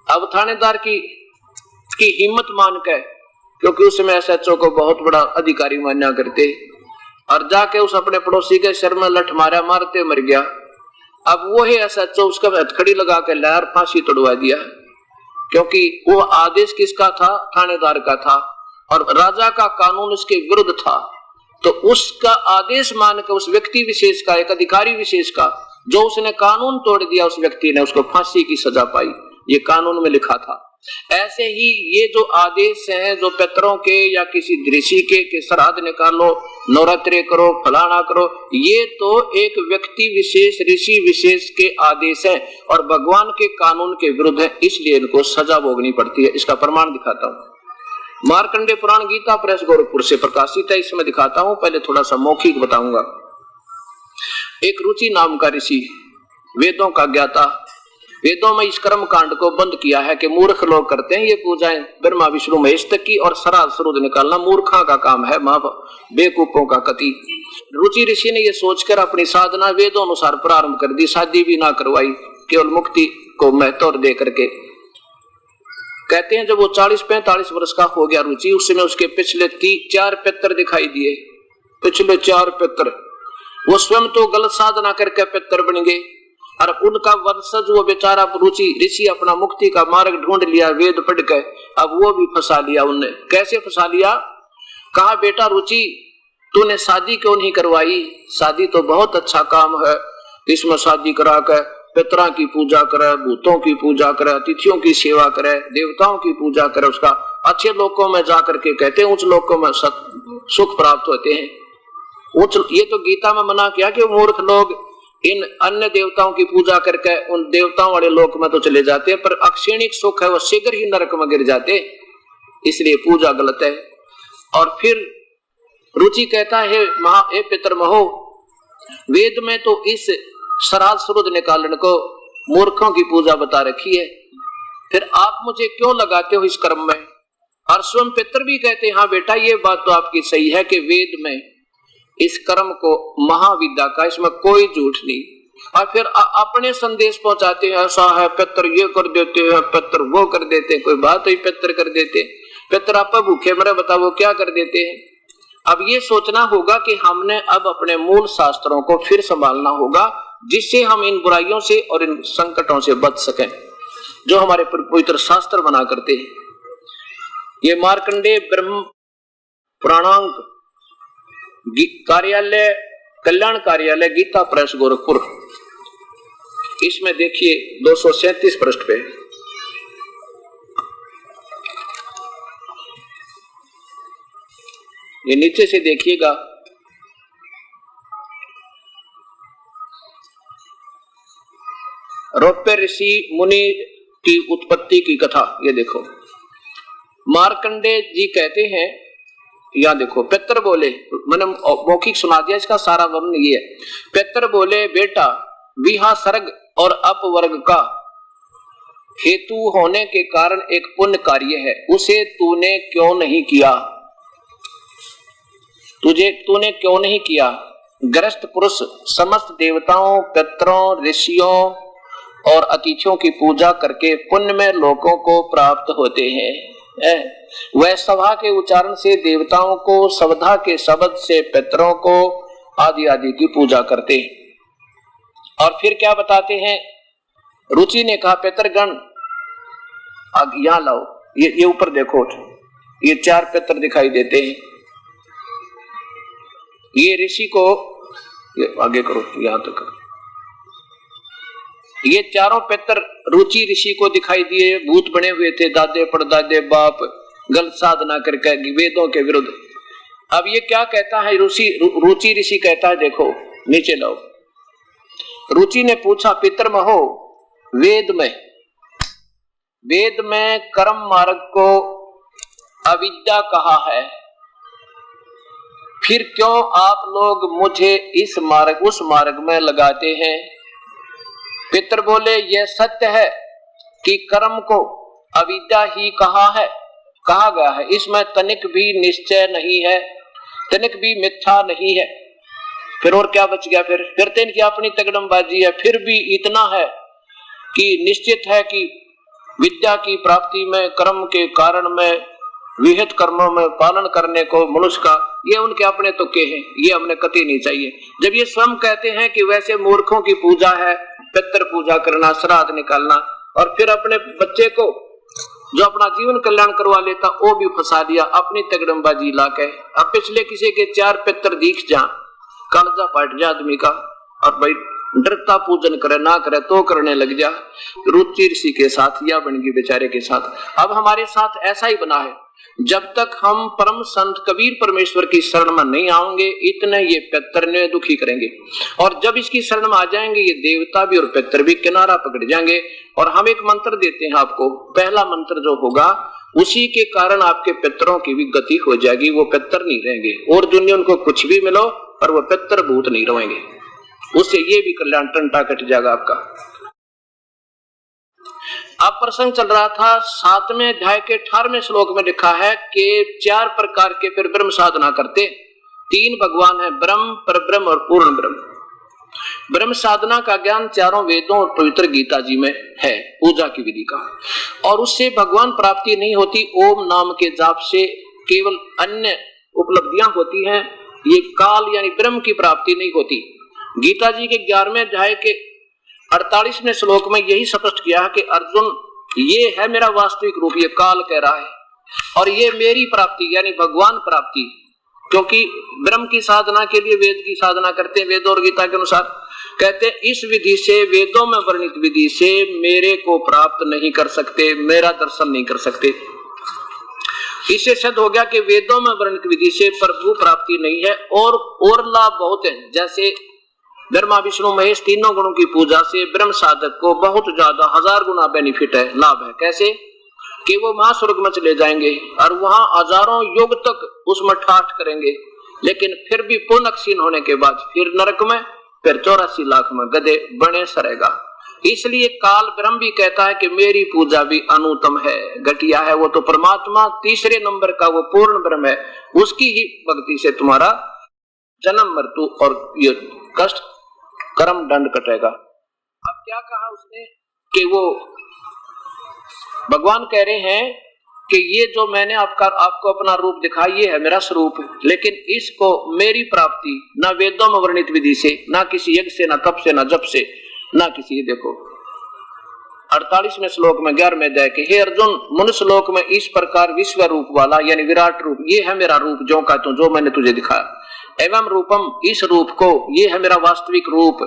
अब थानेदार की हिम्मत मान के, क्योंकि उसमें एसएचओ को बहुत बड़ा अधिकारी माना करते, और जाके उस अपने पड़ोसी के सर में लठ मारा, मारते मर गया। अब वो है एसएचओ, उसका हथकड़ी लगा के लहर फांसी तोड़वा दिया, क्योंकि वो आदेश किसका था? थानेदार का था, और राजा का कानून उसके विरुद्ध था। तो उसका आदेश मान के उस व्यक्ति विशेष का, एक अधिकारी विशेष का, जो उसने कानून तोड़ दिया, उस व्यक्ति ने उसको फांसी की सजा पाई। ये कानून में लिखा था। ऐसे ही ये जो आदेश हैं, जो पितरों के या किसी ऋषि के श्राद्ध निकालो, नवरात्रि करो, फलाना करो, ये तो एक व्यक्ति विशेष, ऋषि विशेष के आदेश हैं और भगवान के कानून के विरुद्ध है, इसलिए इनको सजा भोगनी पड़ती है। इसका प्रमाण दिखाता हूँ। मार्कंडेय पुराण गीता प्रेस गोरखपुर से प्रकाशित है, इसमें दिखाता हूँ। पहले थोड़ा सा मौखिक बताऊंगा। एक रुचि नाम का ऋषि, वेदों का ज्ञाता, वेदों में इस कर्म कांड को बंद किया है कि मूर्ख लोग करते हैं ये पूजाएं, ब्रह्मा विष्णु महेश तक की, और श्राद्ध श्रुद्ध निकालना मूर्खा का काम है, बेवकूफों का कति। रुचि ऋषि ने ये सोचकर अपनी साधना वेदों अनुसार प्रारंभ कर दी, शादी भी ना करवाई, केवल मुक्ति को महत्व दे करके। कहते हैं जब वो 40-45 वर्ष का हो गया रुचि, उस समय उसके पिछले 4 पितर दिखाई दिए, पिछले 4 पितर। वो स्वयं तो गलत साधना करके पितर बन गए, और उनका वंशज वो बेचारा रुचि ऋषि अपना मुक्ति का मार्ग ढूंढ लिया वेद पढ़ के, अब वो भी फंसा लिया उनने। कैसे फंसा लिया? कहा बेटा रुचि तूने शादी क्यों नहीं करवाई? शादी तो बहुत अच्छा काम है, इसमें शादी करा कर पितरों की पूजा करे, भूतों की पूजा करे, अतिथियों की सेवा करे, देवताओं की पूजा करे, उसका अच्छे लोकों में जाकर के कहते हैं उच्च लोकों में सुख प्राप्त होते हैं। ये तो गीता में मना किया कि मूर्ख लोग इन अन्य देवताओं की पूजा करके उन देवताओं वाले लोक में तो चले जाते हैं, पर अक्षणिक सुख है वो शीघ्र ही नरक में गिर जाते, इसलिए पूजा गलत है। और फिर रुचि कहता है हे पितर महो, वेद में तो इस श्राद्ध श्रुद्ध निकालन को मूर्खों की पूजा बता रखी है, फिर आप मुझे क्यों लगाते हो इस कर्म में? और स्वयं पितर भी कहते हैं हाँ बेटा ये बात तो आपकी सही है कि वेद में इस कर्म को महाविद्या का, इसमें कोई झूठ नहीं। और फिर अपने संदेश पहुंचाते हैं, ऐसा है पितर ये कर देते हैं, पितर वो कर देते हैं, कोई बात ही पितर कर देते हैं, पितर आप भूखे मरे बताओ वो क्या कर देते हैं। अब ये सोचना होगा कि हमने अब अपने मूल शास्त्रों को फिर संभालना होगा, जिससे हम इन बुराइयों से और इन संकटों से बच सकें जो हमारे पवित्र शास्त्र बना करते हैं। ये मार्कंडेय ब्रह्म पुराणांक कार्यालय, कल्याण कार्यालय, गीता प्रेस गोरखपुर, इसमें देखिए 237 पृष्ठ पे ये नीचे से देखिएगा, रौप्य ऋषि मुनि की उत्पत्ति की कथा। ये देखो मार्कंडेय जी कहते हैं, या देखो पितर बोले, मैंने मौखिक सुना दिया, इसका सारा वर्णन ये है। पितर बोले बेटा विहा सर्ग और अपवर्ग का हेतु होने के कारण एक पुण्य कार्य है, उसे तूने क्यों नहीं किया? तूने क्यों नहीं किया? ग्रस्त पुरुष समस्त देवताओं, पितरों, ऋषियों और अतिथियों की पूजा करके पुण्य में लोगों को प्राप्त होते हैं। वह सभा के उच्चारण से देवताओं को, सवधा के शब्द से पितरों को आदि आदि की पूजा करते हैं। और फिर क्या बताते हैं, रुचि ने कहा पितरगण यहाँ लाओ, ये ऊपर देखो, ये 4 पितर दिखाई देते हैं। ये ऋषि को आगे करो, यहां तक करो। ये चारों पितर रुचि ऋषि को दिखाई दिए, भूत बने हुए थे, दादे परदादे बाप, गलत साधना करके वेदों के विरुद्ध। अब ये क्या कहता है रुचि ऋषि कहता है, देखो नीचे लाओ। रुचि ने पूछा पितरमहो, वेद में कर्म मार्ग को अविद्या कहा है, फिर क्यों आप लोग मुझे इस मार्ग उस मार्ग में लगाते हैं? पितर बोले, यह सत्य है कि कर्म को अविद्या ही कहा गया है, इसमें तनिक भी निश्चय नहीं है, तनिक भी मिथ्या नहीं है। फिर और क्या बच गया? फिर तो इनकी अपनी तगड़मबाजी है। फिर भी इतना है कि निश्चित है कि विद्या की प्राप्ति में कर्म के कारण में विहित कर्मों में पालन करने को मनुष्य का, ये उनके अपने तुक्के हैं, ये हमने कतई नहीं चाहिए। जब ये स्वयं कहते हैं कि वैसे मूर्खों की पूजा है पितर पूजा करना, श्राद्ध निकालना, और फिर अपने बच्चे को जो अपना जीवन कल्याण करवा लेता वो भी फंसा दिया अपनी तगड़मबाजी लाके। अब पिछले किसी के 4 पितर दीख जा, कालजा पाट जा आदमी का, और भाई डरता पूजन करे ना करे तो करने लग जा। रुचि ऋषि के साथ या बन गई बेचारे के साथ। अब हमारे साथ ऐसा ही बना है, जब तक हम परम संत कबीर परमेश्वर की शरण में नहीं आएंगे, इतने ये पितर ने दुखी करेंगे, और जब इसकी शरण में आ जाएंगे ये देवता भी और पितर भी किनारा पकड़ जाएंगे। और हम एक मंत्र देते हैं आपको, पहला मंत्र जो होगा उसी के कारण आपके पितरों की भी गति हो जाएगी, वो पितर नहीं रहेंगे, और दुनिया उनको कुछ भी मिलो पर वो पितर भूत नहीं रहेंगे, उससे ये भी कल्याण टंटा कट जाएगा आपका। अब प्रसंग चल रहा था 7वें अध्याय के 18वें श्लोक में लिखा है कि 4 प्रकार के फिर ब्रह्म साधना करते, 3 भगवान है, ब्रह्म, परब्रह्म और पूर्ण ब्रह्म। ब्रह्म साधना का ज्ञान चारों वेदों और पवित्र गीता जी में है, पूजा की विधि का, और उससे भगवान प्राप्ति नहीं होती। ओम नाम के जाप से केवल अन्य उपलब्धियां होती हैं, ये काल यानी ब्रह्म की प्राप्ति नहीं होती। गीता जी के 11वें अध्याय के 48वें श्लोक में यही स्पष्ट किया है कि अर्जुन ये है मेरा वास्तविक रूप, ये काल कह रहा है, और ये मेरी प्राप्ति यानी भगवान प्राप्ति, क्योंकि ब्रह्म की साधना के लिए वेद की साधना करते हैं। वेद और गीता के अनुसार कहते हैं इस विधि से, वेदों में वर्णित विधि से मेरे को प्राप्त नहीं कर सकते, मेरा दर्शन नहीं कर सकते। इससे सिद्ध हो गया कि वेदों में वर्णित विधि से प्रभु प्राप्ति नहीं है, और लाभ बहुत है। जैसे ब्रह्मा विष्णु महेश तीनों गुणों की पूजा से ब्रह्म साधक को बहुत ज्यादा 1000 गुना बेनिफिट है, लाभ है। कैसे कि वो महास्वर्ग में चले जाएंगे और वहां हजारों युग तक उसमें ठाठ करेंगे, लेकिन फिर भी पूर्ण क्षीण होने के बाद फिर नरक में, फिर 84 लाख में गधे बने सरेगा। इसलिए काल ब्रह्म भी कहता है कि मेरी पूजा भी अनुत्तम है, घटिया है, वो तो परमात्मा 3रे नंबर का वो पूर्ण ब्रह्म है, उसकी ही भक्ति से तुम्हारा जन्म मृत्यु और ये कष्ट कर्म दंड कटेगा। अब क्या कहा उसने कि वो भगवान कह रहे हैं कि ये जो मैंने आपको अपना रूप दिखाया ये है मेरा स्वरूप, लेकिन इसको मेरी प्राप्ति ना वेदों में वर्णित विधि से, ना किसी यज्ञ से, ना तप से, ना जप से, ना किसी, देखो 48वें श्लोक में 11वें अध्याय के, हे अर्जुन मनुष्य लोक में इस प्रकार विश्व रूप वाला यानी विराट रूप, ये है मेरा रूप जो का तू, जो मैंने तुझे दिखाया, एवं रूपम, इस रूप को, ये है मेरा वास्तविक रूप।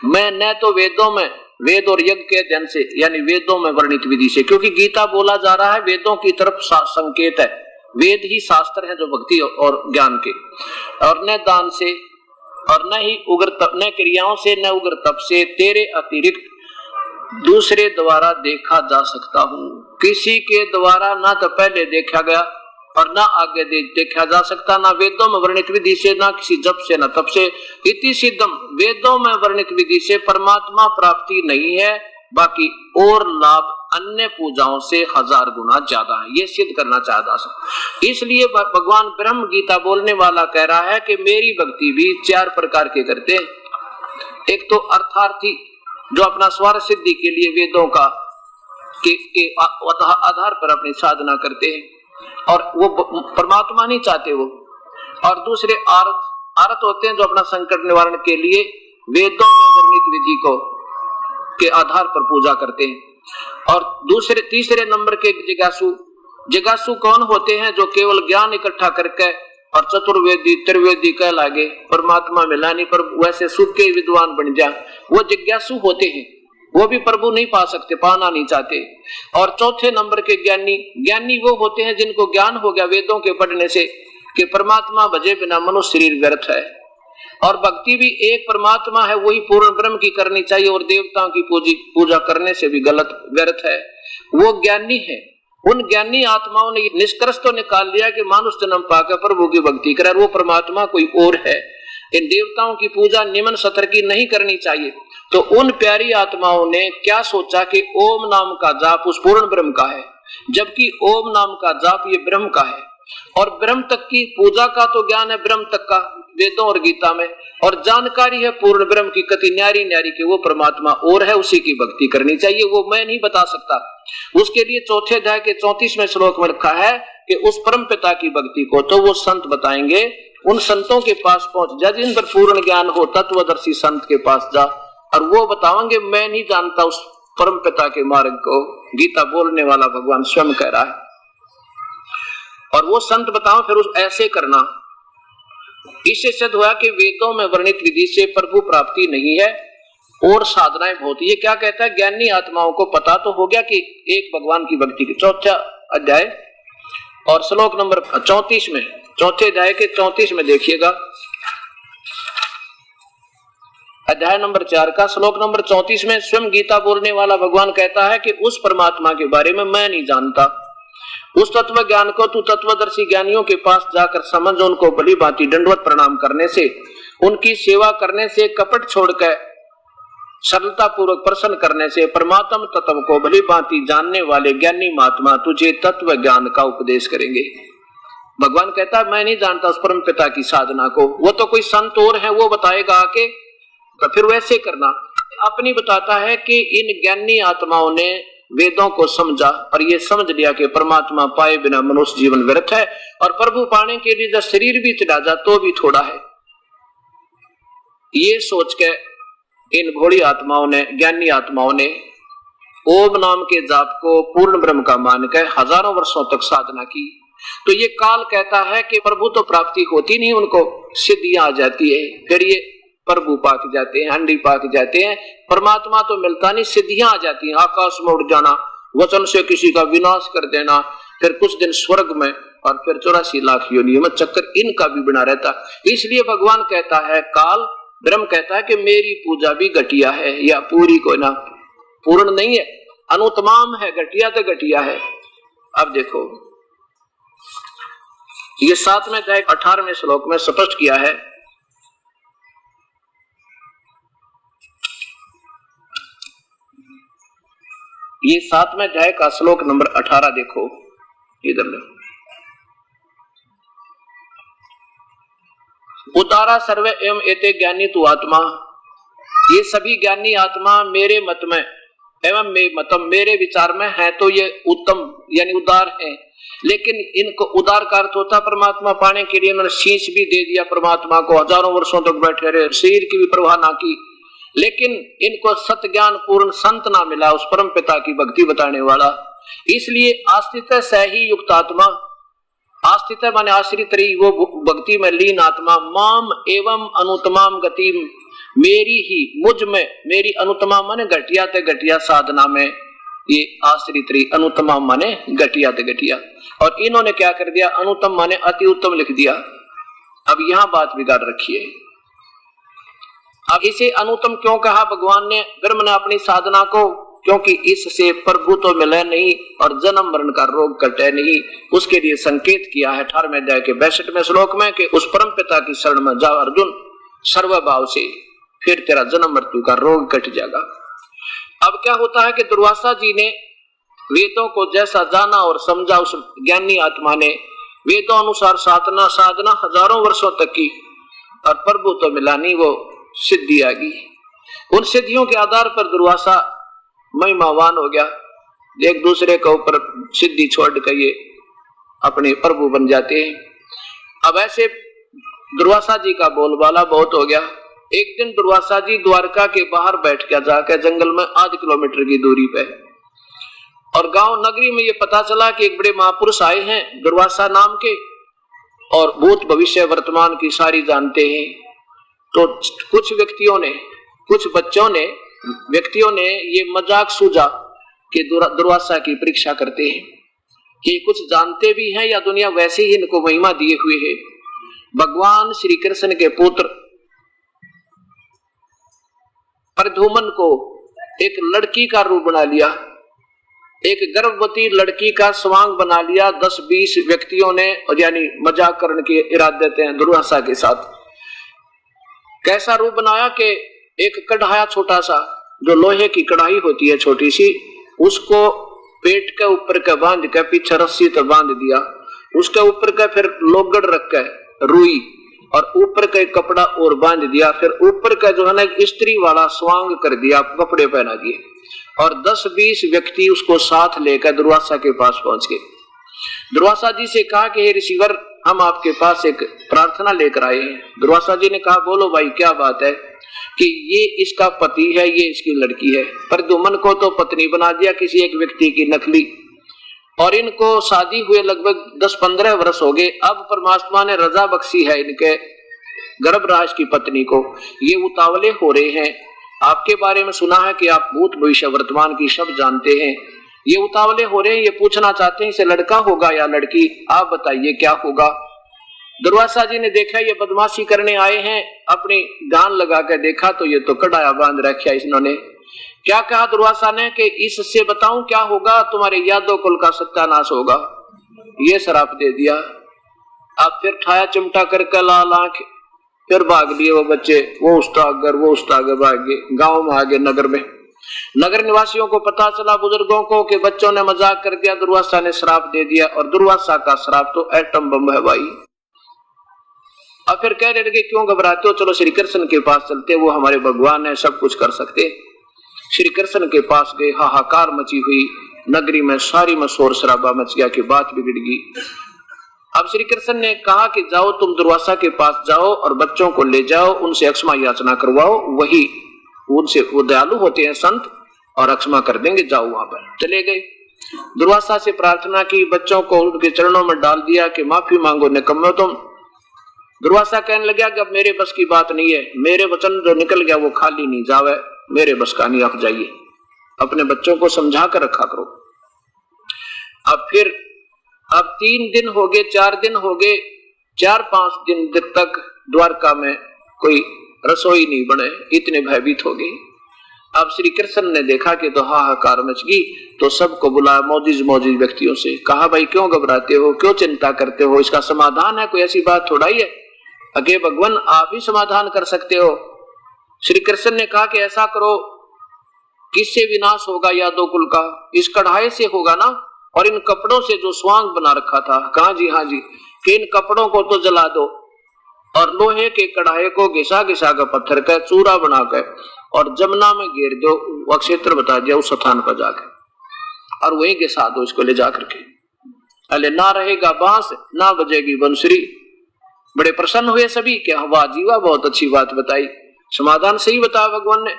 मैं न तो वेदों में, वेद और यज्ञ के अध्ययन से यानी वेदों में वर्णित विधि से, क्योंकि गीता बोला जा रहा है वेदों की तरफ संकेत है, वेद ही शास्त्र है जो भक्ति और ज्ञान के, और न दान से और न ही उग्र तप, न क्रियाओं से, न उग्र तप से तेरे अतिरिक्त दूसरे द्वारा देखा जा सकता हूँ। किसी के द्वारा ना तो पहले देखा गया और ना आगे देखा जा सकता, ना वेदों में वर्णित विधि से, ना किसी जप से, ना तप से। इति सिद्धम, वेदों में वर्णित विधि से परमात्मा प्राप्ति नहीं है, बाकी और लाभ अन्य पूजाओं से 1000 गुना ज्यादा है, ये सिद्ध करना चाहता है। इसलिए भगवान ब्रह्म गीता बोलने वाला कह रहा है कि मेरी भक्ति भी 4 प्रकार के करते हैं। एक तो अर्थार्थी जो अपना स्वार्थ सिद्धि के लिए वेदों का के आधार पर अपनी साधना करते हैं और वो परमात्मा नहीं चाहते वो। और दूसरे आरत होते हैं जो अपना संकट निवारण के लिए वेदों में वर्णित विधि को के आधार पर पूजा करते हैं। और तीसरे नंबर के जिज्ञासु कौन होते हैं? जो केवल ज्ञान इकट्ठा करके और चतुर्वेदी त्रिवेदी कह लागे परमात्मा मिला नहीं पर वैसे सुख के विद्वान बन जा, वो जिज्ञासु होते हैं, वो भी प्रभु नहीं पा सकते, पाना नहीं चाहते। और चौथे नंबर के ज्ञानी वो होते हैं जिनको ज्ञान हो गया वेदों के पढ़ने से कि परमात्मा भजे बिना मनुष्य शरीर व्यर्थ है। और भक्ति भी एक परमात्मा है, वही पूर्ण ब्रह्म की करनी चाहिए और देवताओं की पूजा करने से भी गलत व्यर्थ है। वो ज्ञानी है। उन ज्ञानी आत्माओं ने निष्कर्ष तो निकाल लिया कि मानुष जन्म पाकर प्रभु की भक्ति करे, वो परमात्मा कोई और है। इन देवताओं की पूजा निम्न सतर की नहीं करनी चाहिए। तो उन प्यारी आत्माओं ने क्या सोचा कि ओम नाम का जाप उस पूर्ण ब्रह्म का है, जबकि ओम नाम का जाप ये ब्रह्म का है। और ब्रह्म तक की पूजा का तो ज्ञान है ब्रह्म तक का वेदों और गीता में, और जानकारी है पूर्ण ब्रह्म की कति न्यारी न्यारी के वो परमात्मा और है, उसी की भक्ति करनी चाहिए। वो मैं नहीं बता सकता। उसके लिए चौथे अध्याय के 34वें श्लोक में लिखा है कि उस परम पिता की भक्ति को तो वो संत बताएंगे। उन संतों के पास पहुंच जा जिन पर पूर्ण ज्ञान हो, तत्वदर्शी संत के पास जा और वो बतावेंगे मैं नहीं जानता उस परम पिता के मार्ग को। गीता बोलने वाला भगवान स्वयं कह रहा है। और वो संत बताओ फिर उस ऐसे करना। इससे सिद्ध हुआ कि वेदों में वर्णित विधि से प्रभु प्राप्ति नहीं है और साधनाएं बहुत। ये क्या कहता है? ज्ञानी आत्माओं को पता तो हो गया कि एक भगवान की भक्ति की। चौथा अध्याय और श्लोक नंबर 34 में, चौथे अध्याय के 34 में देखिएगा, अध्याय नंबर 4 का श्लोक नंबर 34 में स्वयं गीता बोलने वाला भगवान कहता है कि उस परमात्मा के बारे में मैं नहीं जानता। उस तत्व ज्ञान को तू तत्वदर्शी ज्ञानियों के पास जाकर समझ। उनको भली भांति दंडवत प्रणाम करने से, उनकी सेवा करने से, कपट छोड़कर सरलता पूर्वक प्रसन्न करने से परमात्म तत्व को भली भांति जानने वाले ज्ञानी महात्मा तुझे तत्व ज्ञान का उपदेश करेंगे। भगवान कहता है मैं नहीं जानता उस परम पिता की साधना को, वो तो कोई संत और है, वो बताएगा आके, तो फिर वैसे करना। अपनी बताता है कि इन ज्ञानी आत्माओं ने वेदों को समझा और ये समझ लिया कि परमात्मा पाए बिना मनुष्य जीवन व्यर्थ है और प्रभु पाने के लिए जब शरीर भी चला जा तो भी थोड़ा है। ये सोच के इन भोली आत्माओं ने, ज्ञानी आत्माओं ने ओम नाम के जाप को पूर्ण ब्रह्म का मानकर हजारों वर्षों तक साधना की। तो ये काल कहता है कि प्रभु तो प्राप्ति होती नहीं, उनको सिद्धियां आ जाती है, फिर ये प्रभु पाक जाते हैं, हंडी पाक जाते हैं, परमात्मा तो मिलता नहीं, सिद्धियां आ जाती हैं। आकाश में उड़ जाना, वचन से किसी का विनाश कर देना, फिर कुछ दिन स्वर्ग में और फिर 84 लाख योनियों में चक्कर इनका भी बना रहता। इसलिए भगवान कहता है, काल ब्रह्म कहता है कि मेरी पूजा भी घटिया है, या पूरी कोई ना, पूर्ण नहीं है, अनुतमाम है, घटिया तो घटिया है। अब देखो ये 7वें अध्याय 18वें श्लोक में स्पष्ट किया है। ये 7वें अध्याय का श्लोक नंबर 18 देखो, इधर लो। उतारा सर्वे एवं एते ज्ञानी तु आत्मा, ये सभी ज्ञानी आत्मा मेरे मत में एवं मेरे विचार में है तो ये उत्तम यानी उदार है। लेकिन इनको उदार का अर्थ होता परमात्मा पाने के लिए इन्होंने शीश भी दे दिया परमात्मा को, हजारों वर्षों तक बैठे रहे, शरीर की भी परवाह ना की, लेकिन इनको सत्य ज्ञान पूर्ण संत ना मिला, उस परम पिता की भक्ति बताने वाला। इसलिए आस्तित सही युक्त आत्मा, आस्तित माने आश्रित रही वो भक्ति में लीन आत्मा, माम एवं अनुतमाम गति, मेरी ही मुझ में, मेरी अनुतमा माने घटिया ते घटिया साधना में ये आश्रित रही, अनुतमा माने घटिया ते घटिया। और इन्होंने क्या कर दिया, अनुतम माने अति उत्तम लिख दिया। अब यहां बात बिगाड़ रखी है। अब इसे अनुतम क्यों कहा भगवान ने, ब्रह्म ने अपनी साधना को, क्योंकि इससे प्रभु तो मिले नहीं और जन्म मरण का रोग कटे नहीं। उसके लिए संकेत किया है 18वें अध्याय के 62वें श्लोक में कि उस परम पिता की शरण में जाओ अर्जुन सर्वभाव से, फिर तेरा जन्म मृत्यु का रोग कट जाएगा। अब क्या होता है कि दुर्वासा जी ने वेदों को जैसा जाना और समझा, उस ज्ञानी आत्मा ने वेदों अनुसार साधना हजारों वर्षों तक की और प्रभु तो मिला नहीं, वो सिद्धि आ गई। उन सिद्धियों के आधार पर दुर्वासा महिमावान हो गया, एक दूसरे के ऊपर सिद्धि छोड़ के ये अपने प्रभु बन जाते हैं। अब ऐसे दुर्वासा जी का बोलबाला बहुत हो गया। एक दिन दुर्वासा जी द्वारका के बाहर बैठ गया जाकर जंगल में 8 किलोमीटर की दूरी पे, और गांव नगरी में ये पता चला कि एक बड़े महापुरुष आए हैं दुर्वासा नाम के, और भूत भविष्य वर्तमान की सारी जानते हैं। तो कुछ व्यक्तियों ने, कुछ व्यक्तियों ने ये मजाक सूझा कि दुर्वासा की परीक्षा करते हैं कि कुछ जानते भी हैं या दुनिया वैसे ही इनको महिमा दिए हुए है। भगवान श्री कृष्ण के पुत्र प्रद्युम्न को एक लड़की का रूप बना लिया, एक गर्भवती लड़की का स्वांग बना लिया 10-20 व्यक्तियों ने, और यानी मजाक करने के इरादे थे दुर्वासा के साथ। कैसा रूप बनाया कि एक कढ़ाया छोटा सा, जो लोहे की कढ़ाई होती है छोटी सी, उसको पेट के ऊपर के बांध के पीछे रस्सी तो बांध दिया, उसके ऊपर का फिर लोगड़ रख के रुई, और ऊपर का एक कपड़ा और बांध दिया, फिर ऊपर का जो है ना स्त्री वाला स्वांग कर दिया, कपड़े पहना दिए, और 10-20 व्यक्ति उसको साथ लेकर दुर्वासा के पास पहुंच गए। दुर्वासा जी से कहा कि हे ऋषिवर, हम आपके पास एक प्रार्थना लेकर आए हैं। दुर्वासा जी ने कहा बोलो भाई क्या बात है? कि ये इसका पति है, ये इसकी लड़की है। प्रद्युम्न को तो पत्नी बना दिया किसी एक व्यक्ति की नकली, और इनको शादी हुए लगभग 10-15 वर्ष हो गए। अब परमात्मा ने रजा बख्शी है इनके गर्भराज की पत्नी को, ये उतावले हो रहे हैं। आपके बारे में सुना है कि आप भूत भविष्य वर्तमान की सब जानते हैं, ये उतावले हो रहे हैं, ये पूछना चाहते हैं इसे लड़का होगा या लड़की, आप बताइए क्या होगा। दुर्वासा जी ने देखा ये बदमाशी करने आए हैं, अपनी गान लगा कर देखा तो ये तो कढ़ाया बांध रखा इन्होंने। क्या कहा दुर्वासा ने कि इससे बताऊं क्या होगा? तुम्हारे यादव कुल का सत्यानाश होगा। ये श्राप दे दिया। अब फिर ठाया चिमटा करके लाल आंख, फिर भाग लिए वो बच्चे, वो उस्तागर भाग गए, गाँव में आ गए नगर में। नगर निवासियों को पता चला, बुजुर्गों को, कि बच्चों ने मजाक कर दिया, दुर्वासा ने श्राप दे दिया। और दुर्वासा का श्राप तो एटम बम है भाई। अब फिर कह रहे क्यों घबराते हो, चलो श्री कृष्ण के पास चलते, वो हमारे भगवान है, सब कुछ कर सकते। श्री कृष्ण के पास गए, हाहाकार मची हुई नगरी में, सारी में शोर शराबा मच गया कि बात बिगड़ गई। अब श्री कृष्ण ने कहा कि जाओ तुम दुर्वासा के पास जाओ और बच्चों को ले जाओ, उनसे अक्षमा याचना करवाओ, वही उनसे, वो दयालु होते हैं संत, और अक्षमा कर देंगे, जाओ वहां पर। चले गए, दुर्वासा से प्रार्थना की, बच्चों को उनके चरणों में डाल दिया कि माफी मांगो निकम्मे तुम। दुर्वासा कहने लगा कि अब मेरे बस की बात नहीं है, मेरे वचन जो निकल गया वो खाली नहीं जावे, मेरे बस का नहीं, आप जाइए, अपने बच्चों को समझा कर रखा करो। अब 3 दिन हो गए, 4 दिन हो गए, 4-5 दिन तक द्वारका में कोई रसोई नहीं बने, इतने भयभीत हो गए। अब श्री कृष्ण ने देखा कि तो हाहाकार मच गई, तो सबको बुलाया, मौजिज व्यक्तियों से कहा भाई क्यों घबराते हो, क्यों चिंता करते हो, इसका समाधान है, कोई ऐसी बात थोड़ा ही है, अगे भगवान आप ही समाधान कर सकते हो। श्री कृष्ण ने कहा कि ऐसा करो, किससे विनाश होगा यादव कुल का? इस कढ़ाई से होगा ना, और इन कपड़ों से जो स्वांग बना रखा था। कहा जी हाँ जी, कि इन कपड़ों को तो जला दो, और लोहे के कढ़ाई को घिसा कर पत्थर का चूरा बनाकर और जमुना में घेर दो, वो क्षेत्र बता दिया उस स्थान पर जाकर, और वहीं घिसा दो इसको ले जाकर के। अरे ना रहेगा बांस, ना बजेगी बंसुरी। बड़े प्रसन्न हुए सभी, क्या वाह जीवा, बहुत अच्छी बात बताई, समाधान सही बताया भगवान ने।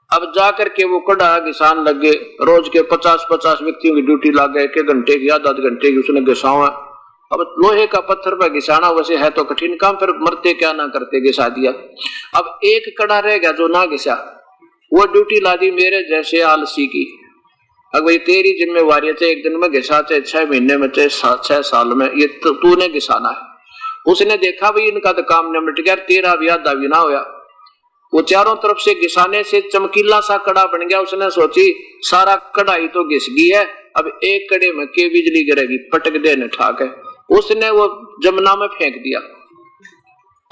अब जाकर के वो कड़ा घिसान लग गए, रोज के 50-50 व्यक्तियों की ड्यूटी लग गए, 1 घंटे की या 10 घंटे की उसने घिसावा। अब लोहे का पत्थर पर घिसाना वैसे है तो कठिन काम, फिर मरते क्या ना करते, घिसा दिया। अब एक कड़ा रह गया जो ना घिसा, वो ड्यूटी ला दी मेरे जैसे आलसी की। अब भाई तेरी जिम्मेवारी है, चाहे 1 दिन में घिसा, चाहे 6 महीने में, चाहे 6 साल में, ये तो तूने घिसाना है। उसने देखा भाई इनका तो काम निमट गया, तेरा भी याद दावी ना होया। वो चारों तरफ से घिसाने से चमकीला सा कड़ा बन गया। उसने सोची सारा कढ़ाई तो घिस गई है, अब एक कड़े में के बिजली गिरेगी, पटक देने ठाक है। उसने वो जमुना में फेंक दिया,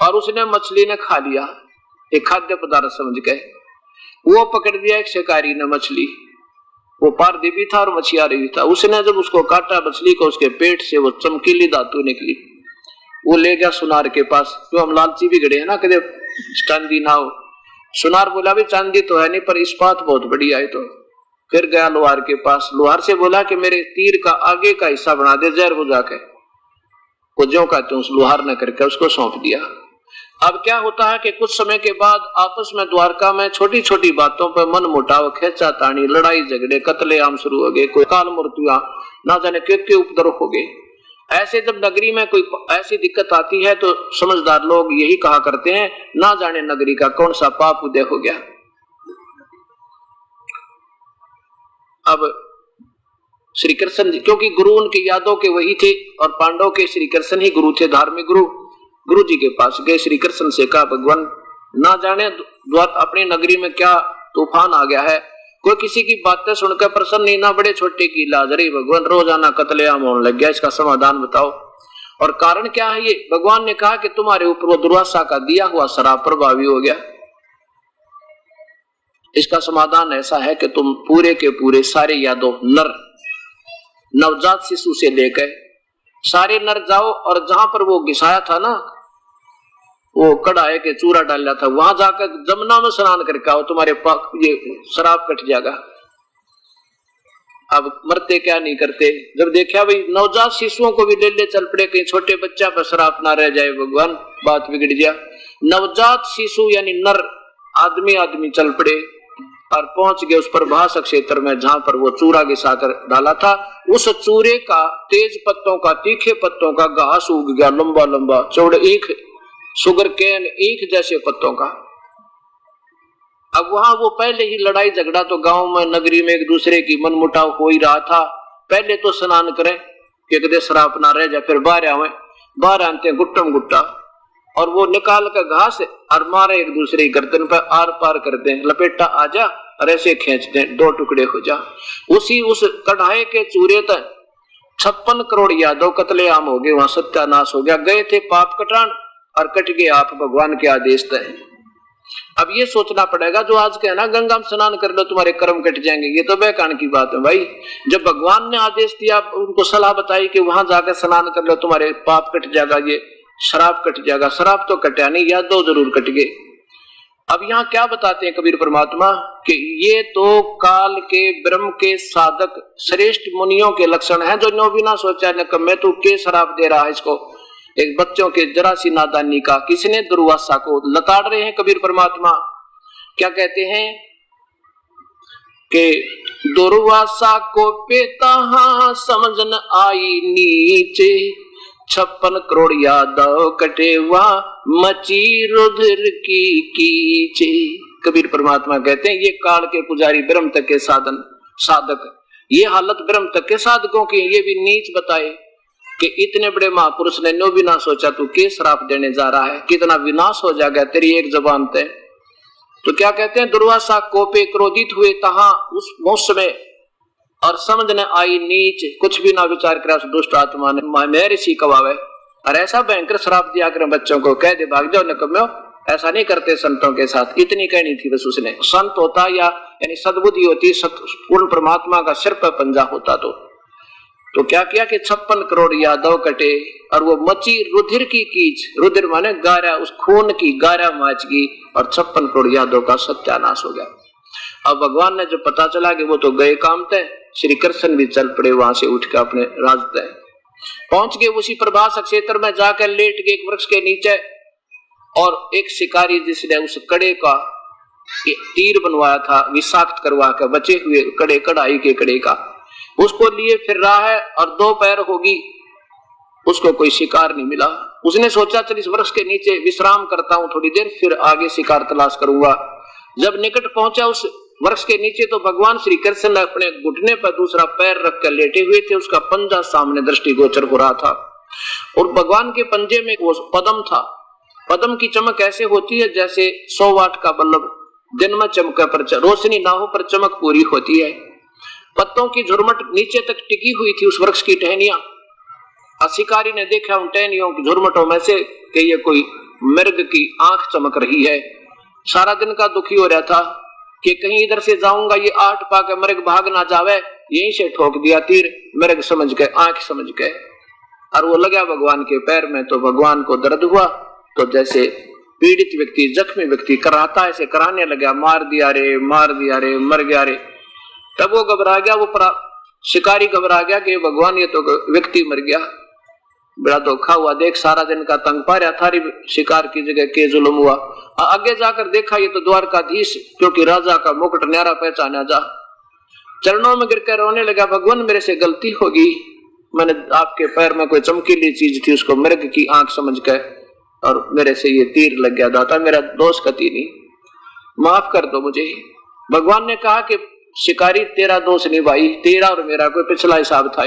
और उसने मछली ने खा लिया, एक खाद्य पदार्थ समझ के। वो पकड़ दिया एक शिकारी ने मछली, वो पारदीपी था और मछिया रही था। उसने जब उसको काटा मछली को, उसके पेट से वो चमकीली धातु निकली। वो ले गया सुनार के पास, जो हम लालची भी गड़े हैं ना, कदे चांदी ना हो, सुनार बोला भी चांदी तो है नहीं पर इस्पात बहुत बढ़िया है। तो फिर गया लोहार के पास, लोहार से बोला कि मेरे तीर का आगे का हिस्सा बना दे जहर बुझा के। वो ज्यों कहते उस लोहार ने करके उसको सौंप दिया। अब क्या होता है कि कुछ समय के बाद आपस में द्वारका में छोटी छोटी बातों पर मन मुटाव, खेचा तानी, लड़ाई झगड़े, कत्लेआम शुरू हो गए, कोई काल मृत्युआ, ना जाने के उपद्रव हो गए। ऐसे जब नगरी में कोई ऐसी दिक्कत आती है तो समझदार लोग यही कहा करते हैं, ना जाने नगरी का कौन सा पाप उदय हो गया। अब श्री कृष्ण, क्योंकि गुरु उनके यादव के वही थे और पांडव के श्री कृष्ण ही गुरु थे, धार्मिक गुरु। गुरु जी के पास गए, श्री कृष्ण से कहा भगवान ना जाने अपनी नगरी में क्या तूफान आ गया है, कोई किसी की बातें सुनकर प्रसन्न नहीं, ना बड़े छोटे की इलाज रही भगवान, रोजाना कत्लेआम होने लग गया, इसका समाधान बताओ। और कारण क्या है ये? भगवान ने कहा कि तुम्हारे ऊपर वो दुर्वासा का दिया हुआ शराब प्रभावी हो गया। इसका समाधान ऐसा है कि तुम पूरे के पूरे सारे यादव नर, नवजात शिशु से लेकर सारे नर जाओ और जहां पर वो घिसाया था ना, वो कढ़ाई के चूरा डाला था, वहां जाकर जमुना में स्नान करके आओ, तुम्हारे पाप ये शराब कट जाएगा। अब मरते क्या नहीं करते, जब देखा भाई नवजात शिशुओं को भी ले ले चल पड़े, कहीं छोटे बच्चा पर शराब ना रह जाए, भगवान बात बिगड़ गया। नवजात शिशु यानी नर आदमी चल पड़े और पहुंच गए उस प्रभास क्षेत्र में जहां पर वो चूरा घिसाकर डाला था। उस चूरे का तेज पत्तों का, तीखे पत्तों का घास उग गया, लंबा लंबा चौड़े, एक शुगर कैन ईख जैसे पत्तों का। अब वहां वो पहले ही लड़ाई झगड़ा तो गांव में नगरी में एक दूसरे की मनमुटाव हो ही रहा था। पहले तो स्नान करें कि कदे शराब ना रह जाए, फिर बाहर आवे, बाहर आते गुट्टम गुट्टा और वो निकाल कर घास और मारे एक दूसरे की गर्दन पर, आर पार कर दें, लपेटा आ जा और ऐसे खींच दें, दो टुकड़े हो जा। उसी उस कढ़ाई के चूरे तक 56 करोड़ यादव कत्लेआम हो गए, वहां सत्यानाश हो गया। गए थे पाप कटान और कट गए आप भगवान के आदेश तय। अब ये सोचना पड़ेगा, जो आज कहना गंगा में स्नान कर लो तुम्हारे कर्म कट जाएंगे, ये तो बेकान की बात है भाई। जब भगवान ने आदेश दिया, उनको सलाह बताई कि वहां जाकर स्नान कर लो तुम्हारे पाप कट जाएगा, ये शराब कट जाएगा, शराब तो कटा नहीं, यादव जरूर कट गए। अब यहाँ क्या बताते हैं कबीर परमात्मा कि ये तो काल के ब्रह्म के साधक श्रेष्ठ मुनियों के लक्षण हैं, जो नो भी ना सोचा न मैं तो के शराब दे रहा है इसको, एक बच्चों के जरा सी नादानी का, किसने दुर्वासा को लताड़ रहे हैं कबीर परमात्मा। क्या कहते हैं कि दुर्वासा को पेता समझ न आई नीचे, 56 करोड़ यादव कटे वहाँ मची रुधिर की कीचे। कबीर परमात्मा कहते हैं ये काल के पुजारी ब्रह्म तक के साधक, ये हालत ब्रह्म तक के साधकों की। ये भी नीच बताए कि इतने बड़े महापुरुष ने नो भी ना सोचा तू के श्राप देने जा रहा है, कितना विनाश हो जाएगा तेरी एक जबान तय। तो क्या कहते हैं, दुर्वासा कोपे क्रोधित हुए तहां उस मौसम और समझ न आई नीच, कुछ भी ना विचार करा उस दुष्ट आत्मा ने, मैं ऋषि कवावे और ऐसा भयंकर श्राप दिया कर बच्चों को, कह दे भाग जाओ निकम्मो, ऐसा नहीं करते संतों के साथ। इतनी कहनी थी बस उसने। संत होता या यानी सद्बुद्धि होती, पूर्ण परमात्मा का सिर पर पंजा होता तो क्या किया कि 56 करोड़ यादव कटे और वो मची रुधिर की कीच, रुधिर माने गारा, उस खून की गारा माच गई और 56 करोड़ यादव का सत्यानाश हो गया। अब भगवान ने जो पता चला कि वो तो गए काम तय, श्री कृष्ण भी चल पड़े वहां से उठ के अपने राज तय पहुंच गए। उसी प्रभास क्षेत्र में जाकर लेट गए एक वृक्ष के नीचे, और एक शिकारी जिसने उस कड़े का तीर बनवाया था विषाक्त करवा कर, बचे हुए कड़े, कढ़ाई के कड़े का, उसको लिए फिर रहा है और 2 पैर होगी, उसको कोई शिकार नहीं मिला। उसने सोचा चल इस वृक्ष के नीचे विश्राम करता हूं थोड़ी देर, फिर आगे शिकार तलाश करूंगा। जब निकट पहुंचा उस वृक्ष के नीचे तो भगवान श्री कृष्ण अपने घुटने पर दूसरा पैर रखकर लेटे हुए थे, उसका पंजा सामने दृष्टिगोचर हो रहा था और भगवान के पंजे में वो पद्म था। पद्म की चमक ऐसे होती है जैसे 100 वाट का बल्ब दिन में चमके पर रोशनी ना हो पर चमक पूरी होती है। पत्तों की झुरमट नीचे तक टिकी हुई थी उस वृक्ष की टहनियां। शिकारी ने देखा उन टहनियों की झुरमटों में से कि ये कोई मृग की आंख चमक रही है। सारा दिन का दुखी हो रहा था कि कहीं इधर से जाऊंगा ये आठ पाकर मृग भाग ना जावे, यहीं से ठोक दिया तीर, मृग समझ गए, आंख समझ गए और वो लगा भगवान के पैर में। तो भगवान को दर्द हुआ तो जैसे पीड़ित व्यक्ति, जख्मी व्यक्ति कराहता ऐसे कराने लगा, मार दिया रे, मर गया रे। तब वो घबरा गया, वो शिकारी घबरा गया कि भगवान ये तो व्यक्ति मर गया, बड़ा धोखा हुआ। देख सारा दिन का तंग पा रहा, थारी शिकार की जगह के जुल्म हुआ। आगे जाकर देखा ये तो द्वारकाधीश, क्योंकि राजा का मुकुट न्यारा पहचाना जा। चरणों में गिरकर रोने लगा, भगवान मेरे से गलती होगी, मैंने आपके पैर में कोई चमकीली चीज थी, उसको मृग की आंख समझ कर और मेरे से ये तीर लग गया। दाता मेरा दोष कति नहीं, माफ कर दो मुझे। भगवान ने कहा कि शिकारी तेरा दोष नहीं भाई, तेरा और मेरा कोई पिछला हिसाब था।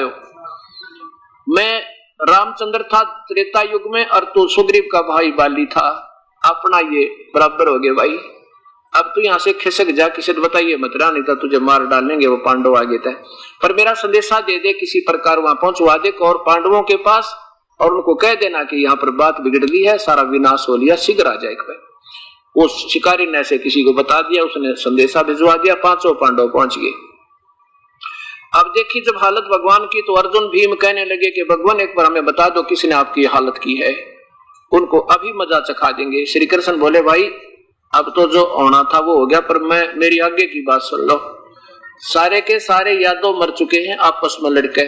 मैं रामचंद्र था त्रेता युग में और तू सुग्रीव का भाई बाली था, अपना ये बराबर हो गए भाई। अब तू यहाँ से खिसक जा, किसी बताइए मत रहा, नहीं तो तुझे मार डालेंगे वो पांडव आगे तय। पर मेरा संदेशा दे दे, किसी प्रकार वहां पहुंचवा दे और पांडवों के पास, और उनको कह देना कि यहाँ पर बात बिगड़ ली है, सारा विनाश हो लिया, शीघ्र आ जाए। वो शिकारी ने ऐसे किसी को बता दिया, उसने संदेशा भिजवा दिया, 5 पांडव पहुंच गए। अब देखिए जब हालत भगवान की, तो अर्जुन भीम कहने लगे कि भगवान एक बार हमें बता दो किसने आपकी हालत की है, उनको अभी मजा चखा देंगे। श्री कृष्ण बोले भाई अब तो जो होना था वो हो गया, पर मेरी आगे की बात सुन लो। सारे के सारे यादव मर चुके हैं आपस में लड़के,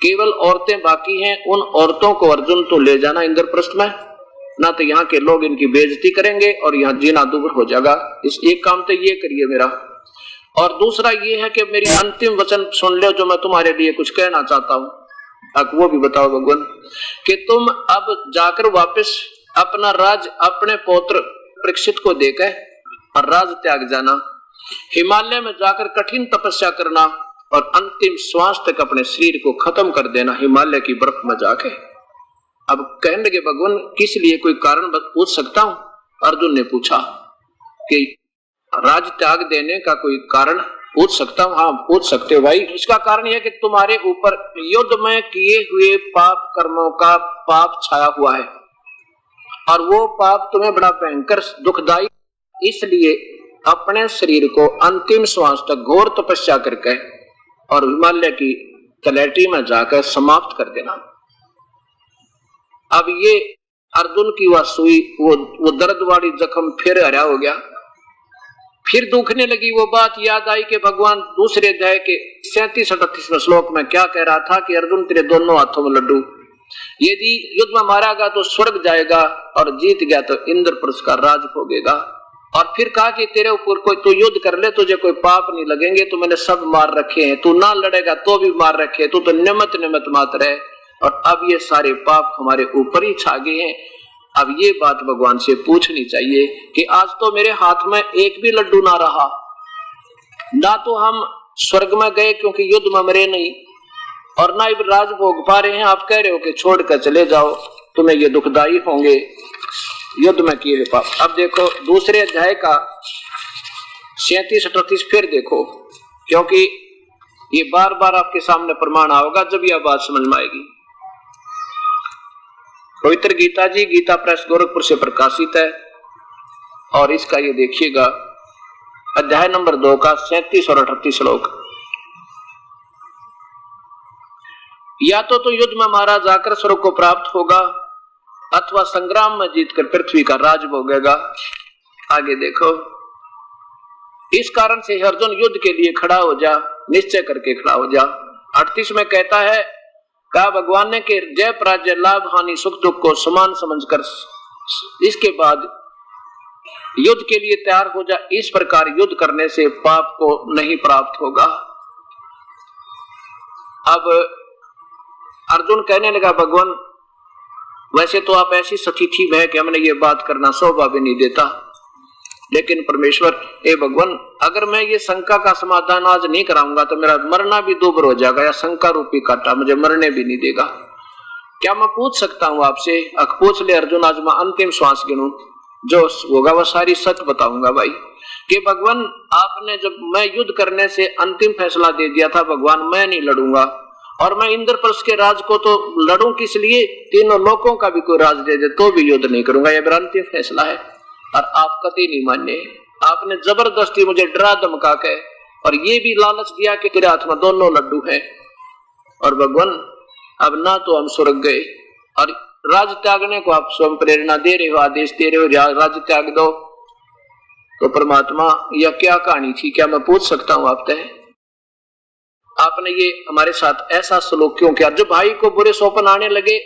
केवल औरतें बाकी हैं। उन औरतों को अर्जुन तो ले जाना इंद्रप्रस्थ में, ना तो यहाँ के लोग इनकी बेइज्जती करेंगे और यहाँ जीना दूभर हो जाएगा। इस एक काम तो ये करिए मेरा, और दूसरा ये है कि मेरी अंतिम वचन सुन लो जो मैं तुम्हारे लिए कुछ कहना चाहता हूँ। अब वो भी बताओ भगवान कि तुम अब जाकर वापस अपना राज अपने पौत्र परीक्षित को देकर और राज त्याग जाना, हिमालय में जाकर कठिन तपस्या करना और अंतिम श्वास तक अपने शरीर को खत्म कर देना हिमालय की बर्फ में जाके। अब कहने लगे भगवान किस लिए, कोई कारण पूछ सकता हूं? अर्जुन ने पूछा कि राज त्याग देने का कोई कारण पूछ सकता हूं? हाँ पूछ सकते हो भाई। इसका कारण यह कि तुम्हारे ऊपर युद्ध में किए हुए पाप कर्मों का पाप छाया हुआ है और वो पाप तुम्हें बड़ा भयंकर दुखदायी, इसलिए अपने शरीर को अंतिम श्वास तक घोर तपस्या करके और हिमालय की तलहटी में जाकर समाप्त कर देना। अब ये अर्जुन की वह सुई, वो दर्द वाली जख्म फिर हरा हो गया, फिर दुखने लगी। वो बात याद आई कि भगवान दूसरे अध्याय के 37-38वें श्लोक में क्या कह रहा था कि अर्जुन तेरे दोनों हाथों में लड्डू, यदि युद्ध में मारा गया तो स्वर्ग जाएगा और जीत गया तो इंद्रप्रस्थ का राज भोगेगा। और फिर कहा कि तेरे ऊपर कोई तो युद्ध कर ले, तुझे कोई पाप नहीं लगेंगे, तो मैंने सब मार रखे हैं, तू ना लड़ेगा तो भी मार रखे, तू तो निमित्त मात्र है। और अब ये सारे पाप हमारे ऊपर ही छा गए हैं। अब ये बात भगवान से पूछनी चाहिए कि आज तो मेरे हाथ में एक भी लड्डू ना रहा, ना तो हम स्वर्ग में गए क्योंकि युद्ध में मरे नहीं, और ना ही राज भोग पा रहे हैं। आप कह रहे हो कि छोड़कर चले जाओ, तुम्हें ये दुखदाई होंगे युद्ध में किए हुए पाप। अब देखो दूसरे अध्याय का 37-38 फिर देखो, क्योंकि ये बार बार आपके सामने प्रमाण आओगा जब यह बात समझ में आएगी। पवित्र गीता जी गीता प्रेस गोरखपुर से प्रकाशित है, और इसका ये देखिएगा अध्याय नंबर 2 का 37 और 38 श्लोक। या तो युद्ध में मारा जाकर स्वर्ग को प्राप्त होगा, अथवा संग्राम में जीतकर पृथ्वी का राज भोगेगा। आगे देखो, इस कारण से अर्जुन युद्ध के लिए खड़ा हो जा, निश्चय करके खड़ा हो जा। 38 में कहता है, कहा भगवान ने कि जय पराजय लाभ हानि सुख दुख को समान समझकर इसके बाद युद्ध के लिए तैयार हो जा। इस प्रकार युद्ध करने से पाप को नहीं प्राप्त होगा। अब अर्जुन कहने लगा, भगवान वैसे तो आप ऐसी सतिथि में है कि हमने ये बात करना शोभा भी नहीं देता, लेकिन परमेश्वर ए भगवान अगर मैं ये शंका का समाधान आज नहीं कराऊंगा तो मेरा मरना भी दूभर हो जाएगा, या शंका रूपी कांटा मुझे मरने भी नहीं देगा। क्या मैं पूछ सकता हूँ आपसे? पूछ ले अर्जुन, आज मैं अंतिम श्वास गिनूं, जो होगा वह सारी सच बताऊंगा भाई। कि भगवान आपने जब मैं युद्ध करने से अंतिम फैसला दे दिया था, भगवान मैं नहीं लड़ूंगा, और मैं इंद्रप्रस्थ के राज को तो लड़ूं किस लिए, तीनों लोकों का भी कोई राज दे दे तो भी युद्ध नहीं करूंगा, यह मेरा अंतिम फैसला है। और आप कतई नहीं माने, आपने जबरदस्ती मुझे डरा धमका के और ये भी लालच दिया कि तेरे हाथ में दोनों लड्डू हैं। और भगवान अब ना तो हम स्वर्ग गए और राज त्यागने को आप स्वयं प्रेरणा दे रहे हो, आदेश दे रहे हो राज त्याग दो, तो परमात्मा यह क्या कहानी थी, क्या मैं पूछ सकता हूं आपसे? आपने ये हमारे साथ ऐसा सलूक क्यों किया? जब भाई को बुरे सौपन आने लगे,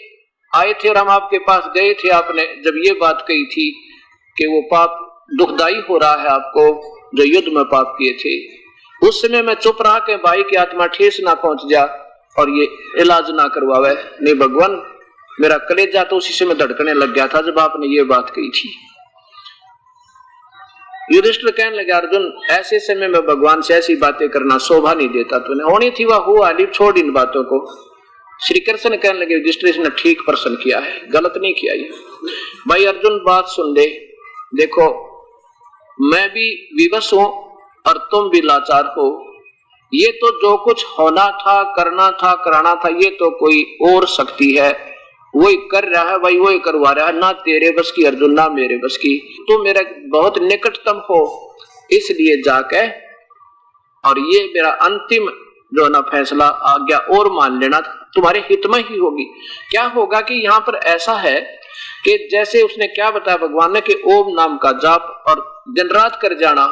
आए थे और हम आपके पास गए थे, आपने जब ये बात कही थी कि वो पाप दुखदाई हो रहा है आपको जो युद्ध में पाप किए थे, उस समय मैं चुप रहा कि भाई की आत्मा ठेस ना पहुंच जा और ये इलाज ना करवावे। नहीं भगवान, मेरा कलेजा तो उसी समय धड़कने लग गया था जब आपने ये बात कही थी। युधिष्ठिर कहने लगे, अर्जुन ऐसे समय में भगवान से ऐसी बातें करना शोभा नहीं देता, तूने होनी थी वह हुआ, अली छोड़ इन बातों को। श्री कृष्ण कहने लगे, युधिष्ठिर ने ठीक प्रश्न किया है, गलत नहीं किया ये। भाई अर्जुन बात सुन ले, देखो मैं भी विवश हूं और तुम भी लाचार हो। ये तो जो कुछ होना था, करना था, कराना था, ये तो कोई और शक्ति है, वही कर रहा है, वही वही करवा रहा है, ना तेरे बस की अर्जुन ना मेरे बस की। तुम मेरा बहुत निकटतम हो, इसलिए जाके और ये मेरा अंतिम जो ना फैसला आज्ञा और मान लेना तुम्हारे हित में ही होगी। क्या होगा कि यहाँ पर ऐसा है कि जैसे उसने क्या बताया भगवान ने कि ओम नाम का जाप और दिन रात कर जाना,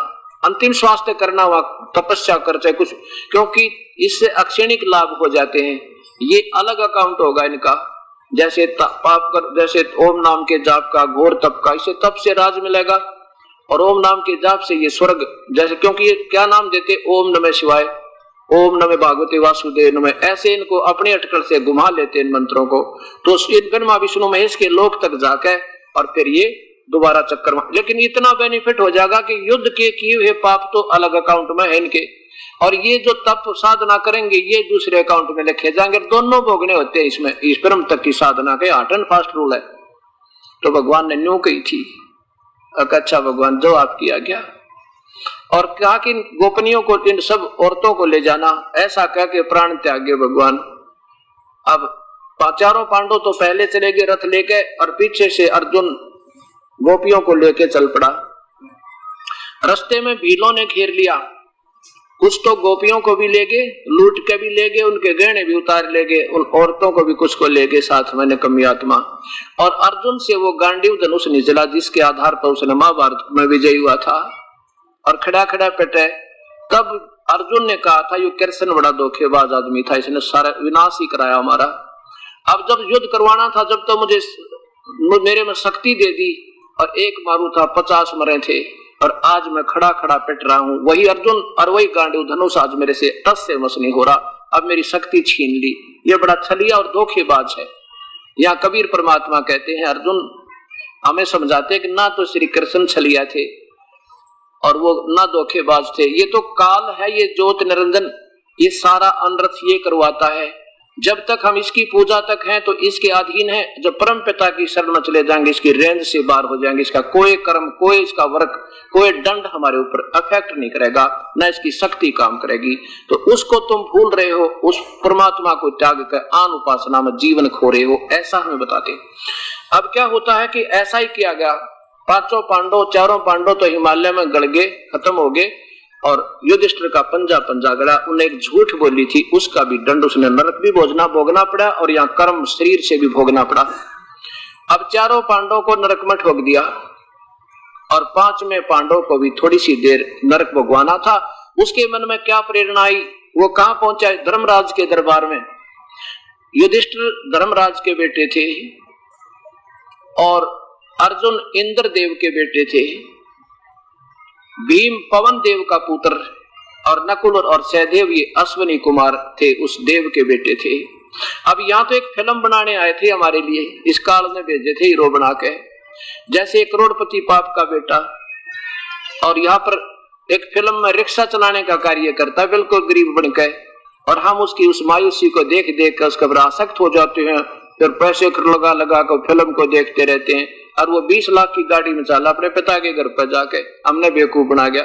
अंतिम स्वास्थ्य करना, हुआ तपस्या कर चाहे कुछ, क्योंकि इससे अक्षणिक लाभ हो जाते हैं। ये अलग अकाउंट होगा इनका, जैसे पाप कर, जैसे ओम नाम के जाप का, घोर तप का, इसे तप से राज मिलेगा और ओम नाम के जाप से ये स्वर्ग, जैसे क्योंकि ये क्या नाम देते, ओम नमः शिवाय, ओम नमः भागवते वासुदेव नमः, ऐसे इनको अपने अटकल से घुमा लेते इन मंत्रों को, तो इन ब्रह्मा विष्णु महेश के लोक तक जाके और फिर ये दोबारा चक्कर। लेकिन इतना बेनिफिट हो जाएगा कि युद्ध के किए हुए पाप तो अलग अकाउंट में है इनके, और ये जो तप साधना करेंगे ये दूसरे अकाउंट में लिखे जाएंगे, दोनों भोगने होते हैं इसमें। इस ब्रह्म तक की साधना के हार्ड एंड फास्ट रूल है। तो भगवान ने न्यू कही थी, अच्छा भगवान जो आपकी आज्ञा, और कहा कि गोपनियों को, इन सब औरतों को ले जाना, ऐसा कह के प्राण त्यागे भगवान। अब चारों पांडव तो पहले चले गए रथ लेके, और पीछे से अर्जुन गोपियों को लेके चल पड़ा। रास्ते में भीलों ने घेर लिया, कुछ तो गोपियों को भी ले गए, लूट के भी ले गए, उनके गहने भी उतार ले गए, उन औरतों को भी कुछ को ले गए साथ में, कमी आत्मा। और अर्जुन से वो गांडीव धनुष निचला जिसके आधार पर उसने महाभारत में विजयी हुआ था, और खड़ा खड़ा पेटे। तब अर्जुन ने कहा था, ये कृष्ण बड़ा धोखेबाज आदमी था, इसने सारा विनाश ही कराया हमारा। अब जब युद्ध करवाना था, जब तो मुझे मेरे में शक्ति दे दी और एक मारू था 50 मरे थे, और आज मैं खड़ा खड़ा पिट रहा हूं। वही अर्जुन और वही गांडीव धनुष आज मेरे से टस से मस नहीं हो रहा, अब मेरी शक्ति छीन ली। ये बड़ा छलिया और धोखेबाज है। यहाँ कबीर परमात्मा कहते हैं, अर्जुन हमें समझाते हैं कि ना तो श्री कृष्ण छलिया थे और वो ना धोखेबाज थे, ये तो काल है, ये ज्योत निरंजन, ये सारा अनर्थ ये करवाता है। जब तक हम इसकी पूजा तक हैं तो इसके अधीन है, जब परम पिता की शरण में चले जाएंगे इसकी रेंज से बाहर हो जाएंगे, इसका कोई कर्म, कोई इसका वर्क, कोई दंड हमारे ऊपर अफेक्ट नहीं करेगा, न इसकी शक्ति काम करेगी। तो उसको तुम भूल रहे हो, उस परमात्मा को त्याग कर आन उपासना में जीवन खो रहे हो, ऐसा हमें बताते। अब क्या होता है कि ऐसा ही किया गया, पांचों पांडव, चारों पांडव तो हिमालय में गड़ गए, खत्म हो गए, और युधिष्ठिर का पंजा पंजा गड़ा। उन्हें एक झूठ बोली थी, उसका भी दंड उसने नरक भी भोगना पड़ा, और यहाँ कर्म शरीर से भी भोगना पड़ा। अब चारों पांडव को नरक में ठोक दिया, और 5वें पांडव को भी थोड़ी सी देर नरक भोगवाना था। उसके मन में क्या प्रेरणा आई, वो कहां पहुंचा, धर्मराज के दरबार में। युधिष्ठिर धर्मराज के बेटे थे, और अर्जुन इंद्र देव के बेटे थे, भीम पवन देव का पुत्र, और नकुल और सहदेव ये अश्विनी कुमार थे, उस देव के बेटे थे। अब यहाँ तो एक फिल्म बनाने आए थे हमारे लिए, इस काल में भेजे थे हीरो बना के, जैसे एक करोड़पति बाप का बेटा, और यहाँ पर एक फिल्म में रिक्शा चलाने का कार्य करता है, बिल्कुल गरीब बनकर, और हम उसकी उस मायूसी को देख देख कर उसके आसक्त हो जाते हैं, फिर पैसे लगा लगा कर फिल्म को देखते रहते हैं, और वो 20 लाख की गाड़ी में चला अपने पिता के घर पर जाके, हमने बेवकूफ बना गया।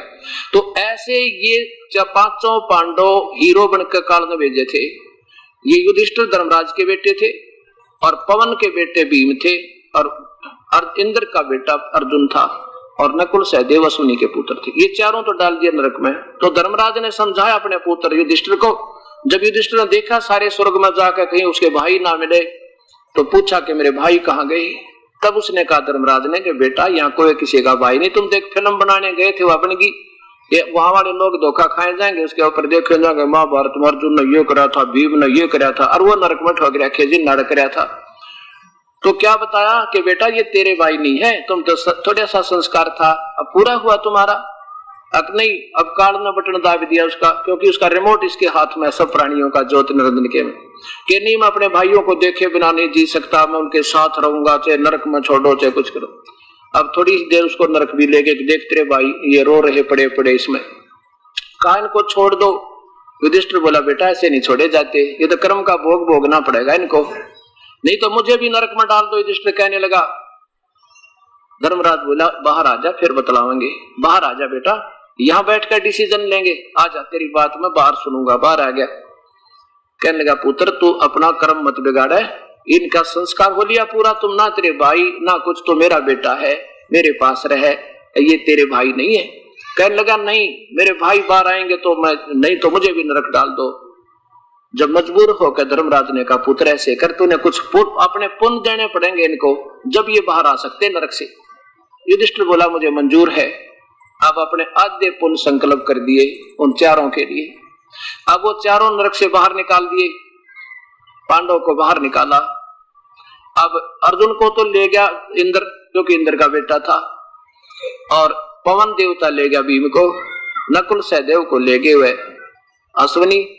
तो ऐसे ये 5 पांडव हीरो बनकर काल में भेजे थे। ये युधिष्ठिर धर्मराज के बेटे थे, और पवन के बेटे भीम थे, और इंद्र का बेटा अर्जुन था, और नकुल सहदेव अश्विनी के पुत्र थे। ये चारों तो डाल दिए नरक में। तो धर्मराज ने समझाया अपने पुत्र युधिष्ठिर को। जब युधिष्ठिर ने देखा सारे स्वर्ग में जाकर कहीं उसके भाई ना मिले, तो पूछा कि मेरे भाई कहाँ गए। तब उसने कहा धर्मराज ने कि बेटा यहाँ कोई किसी का भाई नहीं, तुम तो एक फिल्म बनाने गए थे वो बन गई, ये वहां वाले लोग धोखा खाए जाएंगे, उसके ऊपर देखे जाएंगे महाभारत में अर्जुन ने ये करा था, भीम ने ये करा था, और वो नरक में ठोक रहा, खेजी नाड़ करा था। तो क्या बताया कि बेटा ये तेरे भाई नहीं है, तुम तो थोड़ा सा संस्कार था, अब पूरा हुआ तुम्हारा। अब नहीं, अब काल ने बटन दाब दिया उसका, क्योंकि उसका रिमोट इसके हाथ में, सब प्राणियों का ज्योति निरंजन के में, कि नहीं मैं अपने भाइयों को देखे बिना नहीं जी सकता, मैं उनके साथ रहूंगा, चाहे नरक में छोड़ो चाहे कुछ करो। अब थोड़ी देर उसको नरक भी लेके देख तेरे भाई ये रो रहे पड़े पड़े इसमें, कहा इनको छोड़ दो। युधिष्ठिर बोला बेटा ऐसे नहीं छोड़े जाते, ये तो कर्म का भोग भोगना पड़ेगा इनको, नहीं तो मुझे भी नरक में डाल दो। युधिष्ठिर कहने लगा। धर्मराज बोला बाहर आजा फिर बतलावेंगे, बाहर आजा बेटा, यहां बैठकर डिसीजन लेंगे, आजा तेरी बात मैं बाहर सुनूंगा। बाहर आ गया, कहने लगा पुत्र तू अपना कर्म मत बिगाड़े, इनका संस्कार हो लिया पूरा, तुम ना तेरे भाई ना कुछ, तो मेरा बेटा है, मेरे पास रहे, ये तेरे भाई नहीं है। कहने लगा नहीं मेरे भाई बाहर आएंगे तो मैं, नहीं तो मुझे भी नरक डाल दो। जब मजबूर होकर धर्मराज ने कहा पुत्र ऐसे कर, तूने कुछ अपने पुण्य देने पड़ेंगे इनको, जब ये बाहर आ सकते नरक से। युधिष्ठिर बोला मुझे मंजूर है। अब अपने आधे पुण्य संकल्प कर दिए उन चारों के लिए। अब वो चारों नरक से बाहर निकाल दिए, पांडव को बाहर निकाला। अब अर्जुन को तो ले गया इंद्र, क्योंकि इंद्र का बेटा था, और पवन देवता ले गया भीम को, नकुल सहदेव को ले गए हुए अश्वनी।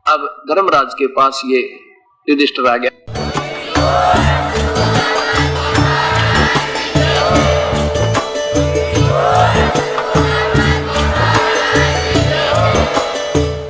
अब धर्मराज के पास ये युधिष्ठिर आ गया।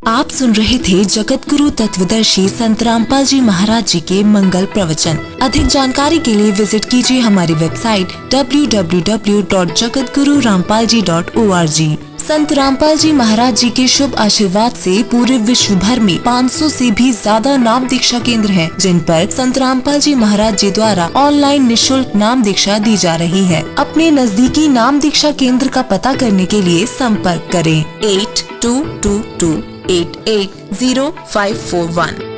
आप सुन रहे थे जगत गुरु तत्वदर्शी संत रामपाल जी महाराज जी के मंगल प्रवचन। अधिक जानकारी के लिए विजिट कीजिए हमारी वेबसाइट www.jagatgururampalji.org। संत रामपाल जी महाराज जी के शुभ आशीर्वाद से पूरे विश्व भर में 500 से भी ज्यादा नाम दीक्षा केंद्र हैं, जिन पर संत रामपाल जी महाराज जी द्वारा ऑनलाइन निशुल्क नाम दीक्षा दी जा रही है। अपने नजदीकी नाम दीक्षा केंद्र का पता करने के लिए संपर्क करें 8222880541।